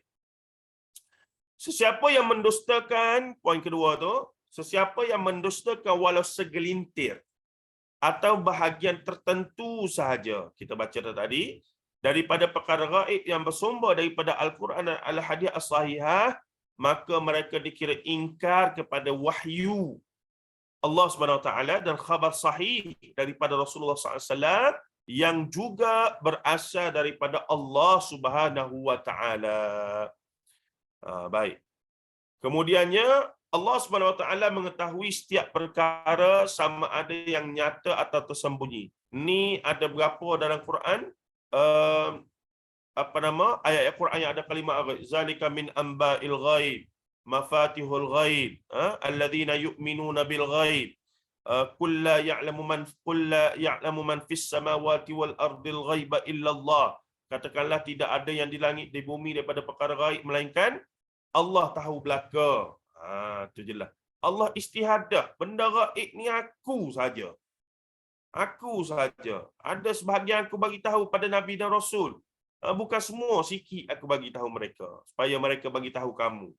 Sesiapa yang mendustakan, poin kedua tu, sesiapa yang mendustakan walau segelintir atau bahagian tertentu sahaja, kita baca tadi, daripada perkara gaib yang bersumber daripada Al-Quran dan Al-Hadis As-Sahihah, maka mereka dikira ingkar kepada wahyu Allah Subhanahu Wa Taala dan khabar sahih daripada Rasulullah SAW yang juga berasal daripada Allah Subhanahu Wa Taala. Baik. Kemudiannya Allah Subhanahu Wa Taala mengetahui setiap perkara sama ada yang nyata atau tersembunyi. Ni ada berapa dalam Quran? Ayat Quran yang ada kalimah zalika min amba'il ghaib mafatihul ghaib alladzina yu'minuna bil ghaib qul la ya'lamu man fis samawati wal ardil ghaiba illa Allah. Katakanlah tidak ada yang di langit di bumi daripada perkara gaib melainkan Allah tahu belaka. Itu jelas. Allah istihadah, benda gaib ni aku saja. Aku saja. Ada sebahagian aku bagi tahu pada Nabi dan Rasul. Bukan semua, sikit aku bagi tahu mereka. Supaya mereka bagi tahu kamu.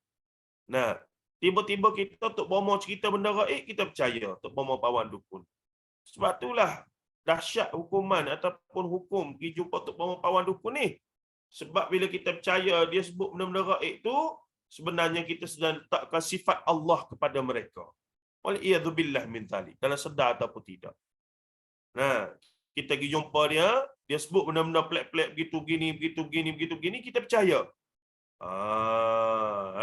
Nah, tiba-tiba kita Tok Bomo cerita benda gaib, kita percaya. Tok Bomo pawan dukun. Sebab itulah dahsyat hukuman ataupun hukum pergi jumpa Tok Bomo pawan dukun ni. Sebab bila kita percaya dia sebut benda-benda gaib tu, sebenarnya kita sedang letakkan sifat Allah kepada mereka. Waliyadzubillah min dzalik. Dalam sedar ataupun tidak. Nah, kita pergi jumpa dia sebut benda-benda pelik-pelik begitu gini, kita percaya.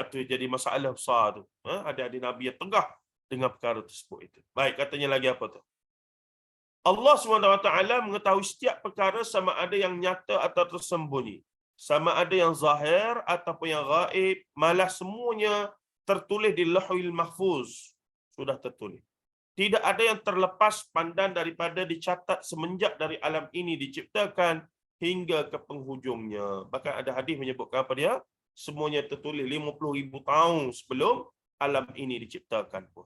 Itu jadi masalah besar tu. Ada Nabi yang tegah dengan perkara tersebut itu. Baik, katanya lagi apa tu? Allah SWT mengetahui setiap perkara sama ada yang nyata atau tersembunyi. Sama ada yang zahir ataupun yang gaib. Malah semuanya tertulis di Lauhul Mahfuz. Sudah tertulis. Tidak ada yang terlepas pandang daripada dicatat semenjak dari alam ini diciptakan hingga ke penghujungnya. Bahkan ada hadis menyebutkan apa dia? Semuanya tertulis 50,000 tahun sebelum alam ini diciptakan pun.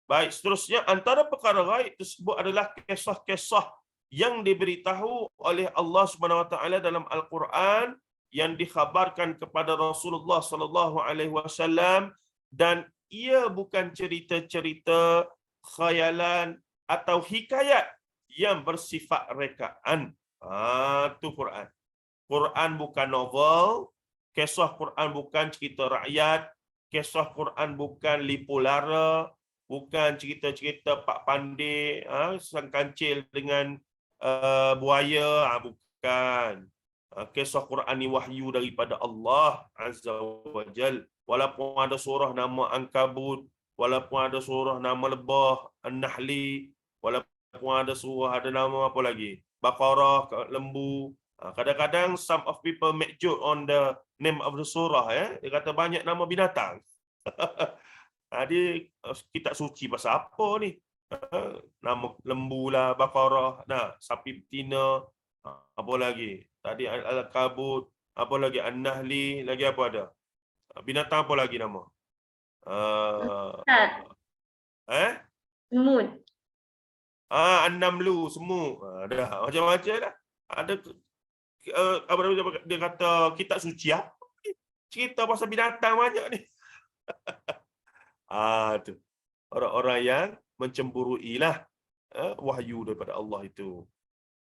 Baik, seterusnya antara perkara gaib tersebut adalah kisah-kisah yang diberitahu oleh Allah SWT dalam Al-Quran yang dikhabarkan kepada Rasulullah SAW, dan ia bukan cerita-cerita khayalan atau hikayat yang bersifat rekaan. Itu Quran. Quran bukan novel, kisah Quran bukan cerita rakyat, kisah Quran bukan lipu lara, bukan cerita-cerita Pak Pandey, sang kancil dengan buaya, bukan. Kisah Quran ni wahyu daripada Allah Azza wa Jal. Walaupun ada surah nama Ankabut, walaupun ada surah nama Lebah, An-Nahli, walaupun ada surah ada nama apa lagi? Baqarah, lembu. Kadang-kadang some of people make joke on the name of the surah. Dia kata banyak nama binatang. Dia kitab suci pasal apa ni? Nama lembu lah, Baqarah, sapi betina, apa lagi? Tadi Al-Kabut, apa lagi? An-Nahli, lagi apa ada? Binatang apa lagi nama? Semut. An-Namlu, semut. Dah macam-macam dah. Ada dia kata kitab suci apa? Cerita pasal binatang banyak ni. Tu. Orang-orang yang mencemburuilah wahyu daripada Allah itu.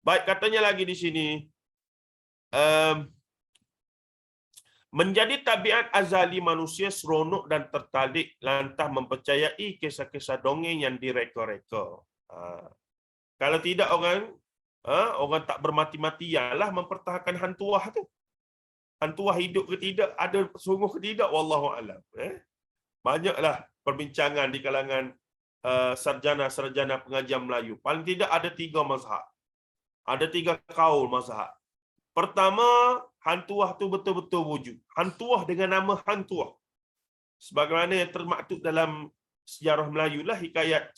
Baik, katanya lagi di sini, menjadi tabiat azali manusia seronok dan tertarik lantas mempercayai kisah-kisah dongeng yang direka-reka. Kalau tidak orang tak bermati-matianlah mempertahankan hantuah tu. Hantuah hidup ke tidak, ada sungguh ke tidak, wallahu alam. Banyaklah perbincangan di kalangan sarjana-sarjana pengajian Melayu. Paling tidak ada 3 mazhab. Ada 3 kaul mazhab. Pertama, hantuah tu betul-betul wujud. Hantuah dengan nama hantuah. Sebagaimana yang termaktub dalam sejarah Melayu lah hikayat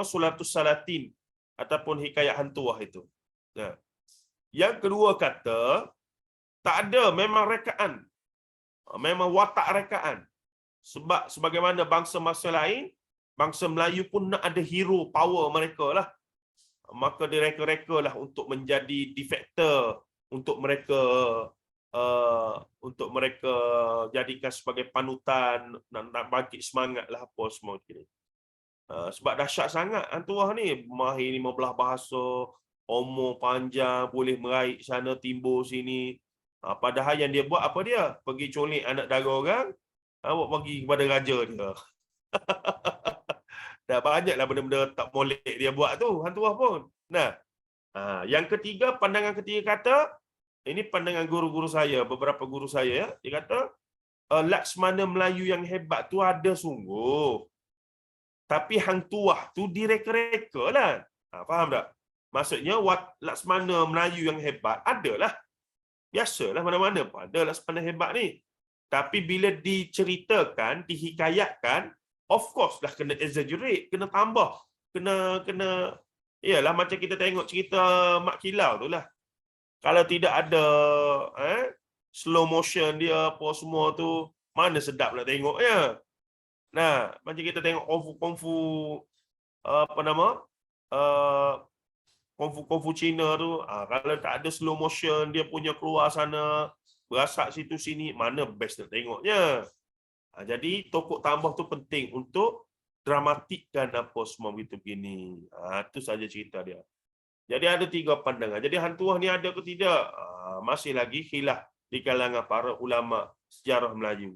Sulatus Salatin ataupun hikayat hantuah itu. Yang kedua kata, tak ada, memang rekaan. Memang watak rekaan. Sebab sebagaimana bangsa-bangsa lain, bangsa Melayu pun nak ada hero power mereka lah. Maka direka-reka lah untuk menjadi defector, untuk mereka jadikan sebagai panutan, nak bangkit semangat lah apa semua kini. Sebab dahsyat sangat hantuah ni, mahir 15 bahasa, umur panjang, boleh meraih sana timbul sini. Padahal yang dia buat apa dia? Pergi colik anak dara orang, awak bagi kepada raja dia. Dah banyaklah benda-benda tak molek dia buat tu, hantuah pun. Yang ketiga, pandangan ketiga kata, ini pandangan guru-guru saya, beberapa guru saya, dia kata, Laksmana Melayu yang hebat tu ada sungguh. Tapi hantuah tu direka-reka lah. Faham tak? Maksudnya, Laksmana Melayu yang hebat adalah. Biasalah mana-mana pun ada Laksmana hebat ni. Tapi bila diceritakan, dihikayatkan, of course lah kena exaggerate, kena tambah, kena yalah macam kita tengok cerita Mak Kilau tu lah. Kalau tidak ada slow motion dia apa semua tu, mana sedap nak tengoknya. Macam kita tengok kungfu kungfu Cina tu, kalau tak ada slow motion dia punya keluar sana, berasak situ sini, mana best nak tengoknya. Jadi tokok tambah tu penting untuk dramatikkan apa semua begitu begini. Itu saja cerita dia. Jadi ada 3 pandangan. Jadi hantuah ni ada ke tidak? Masih lagi khilaf di kalangan para ulama sejarah Melayu.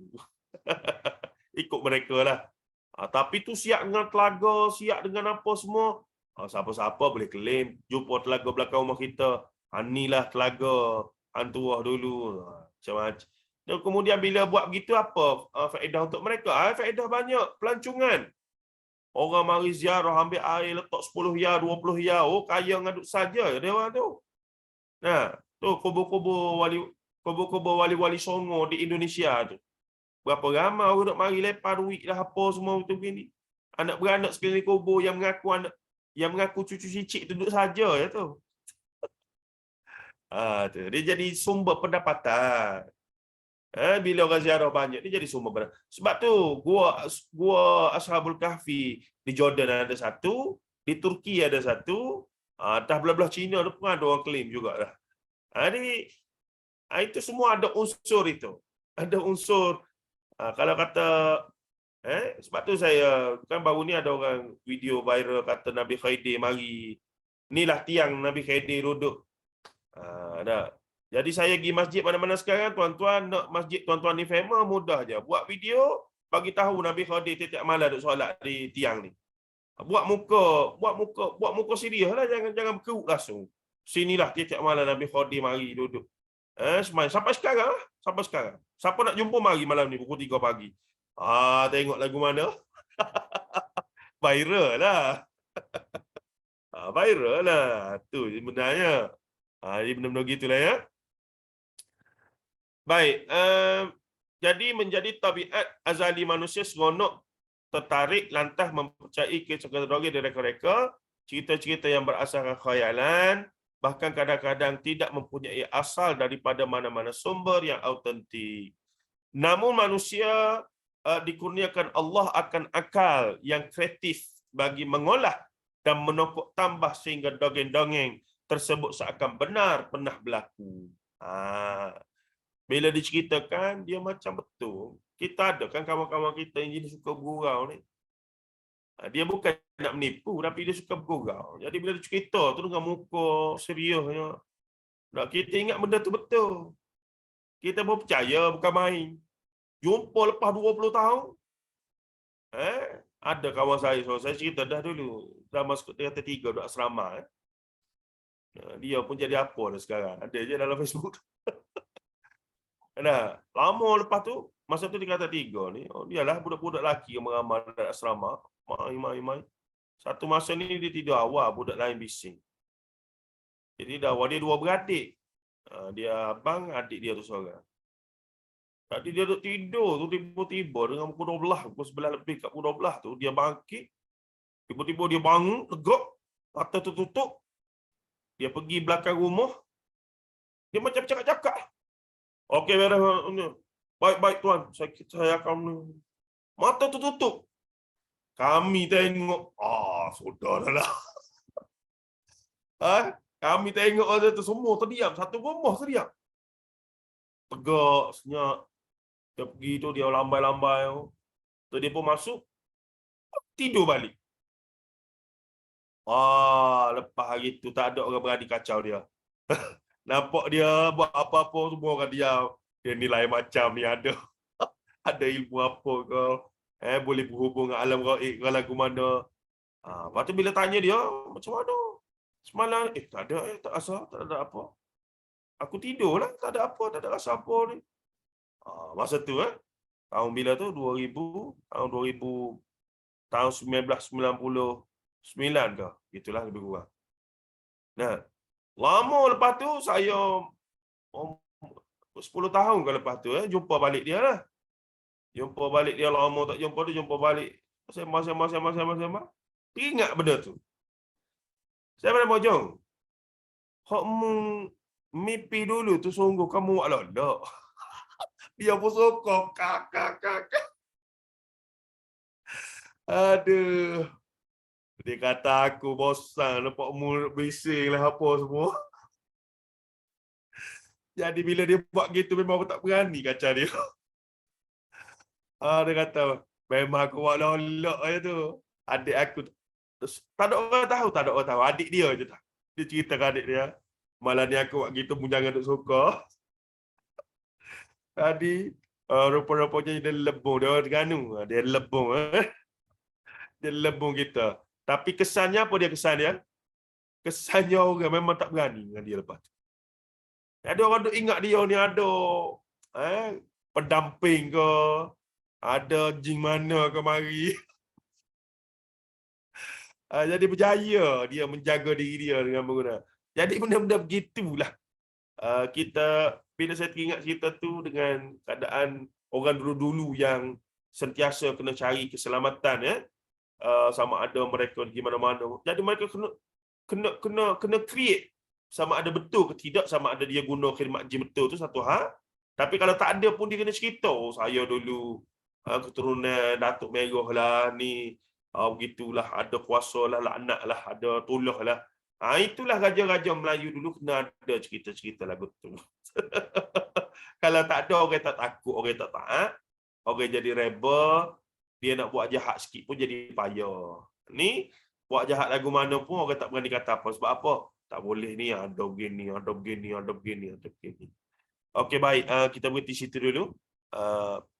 Ikut mereka lah. Tapi tu siap dengan telaga, siap dengan apa semua. Siapa-siapa boleh claim. Jumpa telaga belakang rumah kita. Inilah telaga Hantuah dulu. Macam-macam. Dan kemudian bila buat begitu, apa faedah untuk mereka? Faedah banyak. Pelancongan. Orang mari ziarah, ambil air, letak 10 ya, 20 ya. Oh, kaya ngaduk saja dia orang tu. Nah, tu kubur-kubur wali-wali Songo di Indonesia tu. Berapa ramai orang nak mari lepas duit lah apa semua tu begini. Anak beranak sekeliling kubur yang mengaku cucu cicit tu duduk saja ya tu. Tu. Dia jadi sumber pendapatan. Bila orang ziarah banyak, dia jadi sumber pendapatan. Sebab tu, gua Ashabul Kahfi di Jordan ada satu, di Turki ada satu, atas belah-belah Cina tu pun ada orang claim jugalah. Jadi, itu semua ada unsur itu. Ada unsur. Kalau kata, sebab tu saya, kan baru ni ada orang video viral kata Nabi Khidir mari. Inilah tiang Nabi Khidir duduk. Dah. Jadi saya pergi masjid mana-mana sekarang, tuan-tuan nak masjid tuan-tuan ni famous, mudah je. Buat video, bagi tahu Nabi Khidir tiap malam duduk solat di tiang ni. Buat muka serius lah, jangan berkerut langsung. Sinilah tiap malam Nabi Khidir mari duduk. Sampai sekarang lah, sampai sekarang. Siapa nak jumpa mari malam ni pukul 3 pagi. Tengok lagu mana? Viral lah. Viral lah. Tu sebenarnya. Jadi benda-benda gitulah ya. Baik. Jadi menjadi tabiat azali manusia seronok tertarik lantas mempercayai kisah-kisah dari reka-reka, cerita-cerita yang berasaskan khayalan, bahkan kadang-kadang tidak mempunyai asal daripada mana-mana sumber yang autentik. Namun manusia dikurniakan Allah akan akal yang kreatif bagi mengolah dan menokok tambah sehingga dongeng-dongeng tersebut seakan benar pernah berlaku. Bila diceritakan, dia macam betul. Kita ada kan kawan-kawan kita yang jadi suka bergurau ni. Dia bukan nak menipu, tapi dia suka bergurau. Jadi bila dia cerita tu dengan muka seriusnya, kita ingat benda tu betul. Kita pun percaya, bukan main. Jumpa lepas 20 tahun. Ada kawan saya cerita dah dulu. Zaman kata 3 duduk asrama. Dia pun jadi apa dah sekarang. Ada je dalam Facebook. Lama lepas tu, masa tu dia kata 3 ni, dialah budak-budak lelaki yang meramal dalam asrama. Main. Satu masa ni dia tidur awal, budak lain bising. Jadi dia 2 beradik. Dia abang, adik dia tu seorang. Tadi dia duduk tidur tu tiba-tiba dengan pukul 12, pukul 11 lebih kat pukul 12 tu, dia bangkit. Tiba-tiba dia bangun, tegak, mata tu tutup. Dia pergi belakang rumah. Dia macam cakap-cakap. Okey, baik tuan, saya akan... Mata tu tutup. Kami tengok. Saudaralah. Kami tengok tu semua terdiam. Satu rumah terdiam. Tegak, senyap. Dia pergi tu, dia lambai-lambai. Tu dia pun masuk. Tidur balik. Lepas hari tu tak ada orang berani kacau dia. Nampak dia buat apa-apa semua orang diam. Dia nilai macam ni ada. Ada ilmu apa ke? Boleh berhubung dengan alam gaib ke lagu mana. Lepas tu bila tanya dia, macam mana? Semalam, tak ada, tak rasa, tak ada apa. Aku tidur lah, tak ada apa, tak ada rasa apa ni. Masa tu, tahun bila tu? tahun 1999 ke? Itulah lebih kurang. Nah, lama lepas tu, saya 10 tahun ke lepas tu, jumpa balik dia lah. Jumpa balik dia lama tak jumpa dia, jumpa balik. Sembang. Teringat benda tu. Saya pada Mojong. Hokmu mimpi dulu tu sungguh kamu buat lolok. Dia pun sokong. Kakak. Aduh. Dia kata aku bosan nampak mu bising lah apa semua. Jadi bila dia buat gitu memang aku tak berani kacau dia. Dia kata memang aku buat lolok je tu. Adik aku tak ada orang tahu. Adik dia je tak. Dia cerita ke adik dia. Malah ni aku buat gitu pun jangan duk suka. Tadi rupa-rupanya dia lebung, dia Terengganu, dia lebung. Dia lebung kita. Tapi kesannya apa dia kesan dia? Kesannya orang memang tak berani dengan dia lepas tu. Ada orang duk ingat dia ni ada pendamping ke, ada jin mana ke mari. Jadi berjaya dia menjaga diri dia dengan menggunakan. Jadi benda-benda begitulah. Kita, bila saya teringat cerita tu dengan keadaan orang dulu-dulu yang sentiasa kena cari keselamatan, sama ada mereka di mana-mana. Jadi mereka kena create sama ada betul ke tidak, sama ada dia guna khidmat jin betul tu satu hal. Tapi kalau tak ada pun dia kena cerita, saya dulu keturunan Datuk Merah lah ni, begitulah, ada kuasa lah, laknat lah, ada tulah lah. Itulah raja-raja Melayu dulu kena ada cerita-cerita lagu tu. Kalau tak ada, orang tak takut, orang tak taat, orang jadi rebel, dia nak buat jahat sikit pun jadi payah. Ni buat jahat lagu mana pun orang tak berani kata apa. Sebab apa? Tak boleh ni, ada begini, ada begini, ada begini, ada begini. Okey, baik. Kita berhenti situ dulu.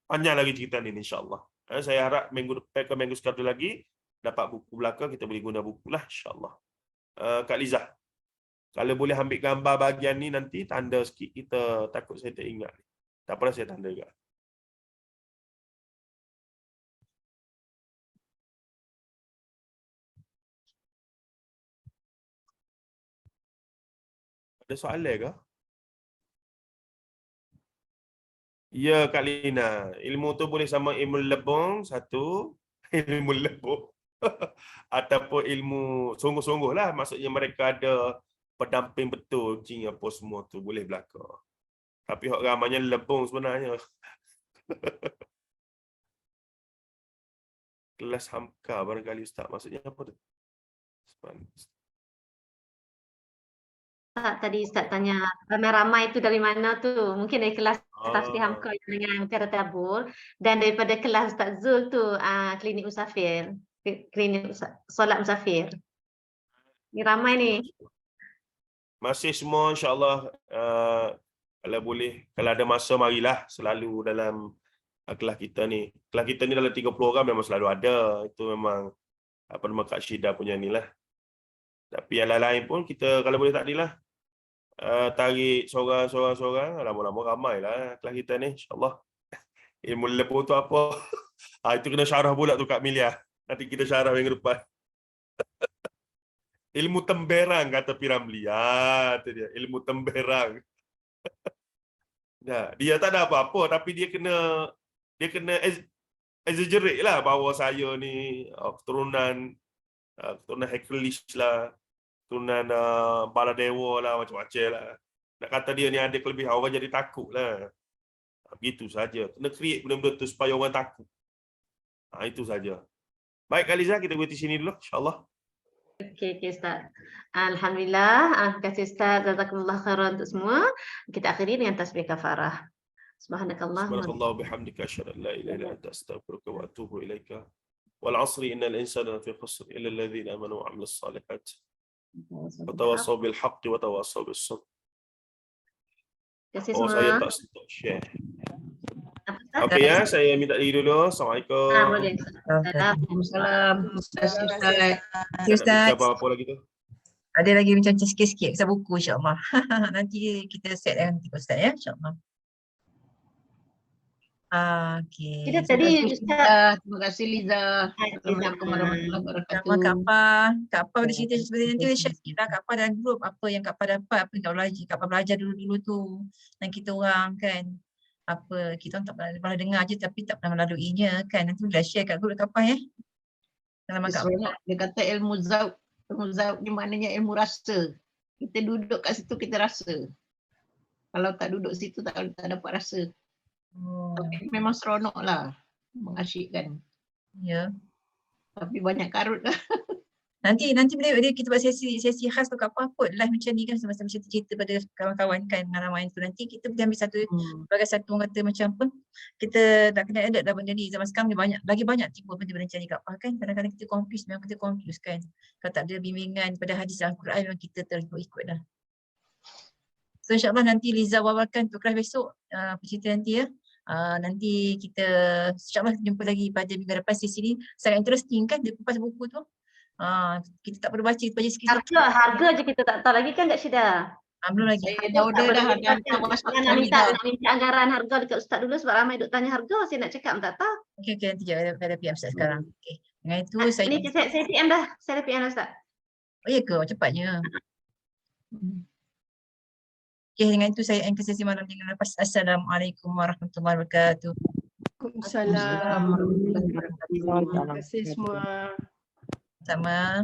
Panjang lagi cerita ni insya-Allah. Saya harap minggu depan ke minggu sekali lagi dapat buku belakang, kita boleh guna buku lah insya-Allah. Kak Liza, kalau boleh ambil gambar bahagian ni nanti tanda sikit, kita takut saya tak ingat. Tak apa, saya tanda juga. Ada soalan ke? Ya, Kak Lina. Ilmu tu boleh sama ilmu lebong satu, ilmu lebong. Ataupun ilmu sungguh-sungguh lah. Maksudnya mereka ada pendamping betul, jin apa semua tu boleh berlaku. Tapi hak ramainya lebong sebenarnya. Kelas hamka barangkali Ustaz. Maksudnya apa tu? Tadi Ustaz tanya ramai-ramai itu dari mana tu? Mungkin dari kelas Tafsir Ah. Hamka dengan Mutiara Tabur, dan daripada kelas Ustaz Zul tu klinik musafir, klinik solat musafir. Ni ramai ni. Masih semua insya-Allah, kalau boleh, kalau ada masa marilah, selalu dalam kelas kita ni. Kelas kita ni dalam 30 orang memang selalu ada. Itu memang apa nama Kak Syida punya ni lah. Tapi yang lain-lain pun kita kalau boleh tak adalah tarik seorang-seorang, lama-lama ramailah kelas kita ni insya-Allah. Ilmu lebur tu apa? Itu kena syarah pula tu Kak Milia. Nanti kita syarah minggu depan. Ilmu temberang kata Piramli. Tu dia, ilmu temberang. Nah, dia tak ada apa-apa tapi dia kena exaggerate lah bahawa saya ni keturunan Hercules lah, keturunan Baladewa lah, macam-macam lah. Nak kata dia ni ada kelebihan, orang jadi takut lah. Begitu saja. Kena create benda-benda tu supaya orang takut. Itu saja. Baik, Kak Liza, kita berhenti sini dulu insya-Allah. Okey Ustaz. Alhamdulillah, terima kasih Ustaz. Jazakumullah khairan untuk semua. Kita akhiri dengan tasbih kafarah. Subhanakallahumma Subhanallah bihamdika asyhadu an la ilaha illa anta astaghfiruka wa atubu ilaika. Wal 'asri innal insana lafi khusr illa alladhina amanu wa 'amilus shalihat. Wa tawassaw bil haqqi wa tawassaw bis sabr. Terima kasih Oh, semua. saya tak stop share. Apa, Ustaz? Okey ya, saya minta diri dulu. Assalamualaikum. Boleh. Waalaikumsalam. Ustaz. Ustaz. Apa lagi tu? Ada lagi macam sikit-sikit pasal buku insya-Allah. Nanti kita set nanti Ustaz ya insya-Allah. Okey. Kita tadi Ustaz. Terima kasih Liza. Assalamualaikum warahmatullahi wabarakatuh. Hmm. Sama Kak Pa ada cerita seperti nanti dia share sikit lah Kak Pa dalam grup apa yang Kak Pa dapat, apa yang Kak Pa belajar dulu-dulu tu. Dan kita orang kan, apa kita orang tak pernah dengar je tapi tak pernah melaluinya kan. Nanti boleh share kat grup Kak Pa ya. Dalam Kak Pa. Dia kata ilmu zauq ni maknanya ilmu rasa. Kita duduk kat situ kita rasa. Kalau tak duduk situ tak dapat rasa. Tapi memang seronok lah, mengasyikkan. Ya. Tapi banyak karut lah. Nanti bila kita buat sesi khas tu Kak Pa kot live macam ni kan, semasa macam cerita pada kawan-kawan kan dengan ramai tu, nanti kita boleh ambil satu sebagai satu orang kata macam apa, kita nak kena edit dah benda ni. Zaman sekarang ni lagi banyak tipu benda-benda macam ni Kak Pa kan. Kadang-kadang kita confuse kan. Kalau tak ada bimbingan pada hadis Al-Quran memang kita terikut-ikut dah. So insyaAllah nanti Liza wawarkan untuk kelas besok pencerita nanti ya. Nanti kita insyaAllah jumpa lagi pada minggu depan. Sesi ni sangat interesting kan, dia kupas buku tu. Kita tak perlu baca, kita baca sikit-sikit. Harga je kita tak tahu lagi kan Kak Syida? Belum lagi. Saya dah order dah. Dah WhatsApp Nak kami minta, dah. nak minta anggaran harga dekat Ustaz dulu sebab ramai duk tanya harga, saya nak cakap tak tahu. Okey, nanti je ada PM Ustaz sekarang. Okey. Dengan itu saya Saya PM dah, saya PM dah Ustaz. Oh ya ke? Cepatnya. Okey, dengan itu saya end sesi malam dengan lepas. Assalamualaikum warahmatullahi wabarakatuh. Waalaikumsalam. Terima kasih semua. Sama.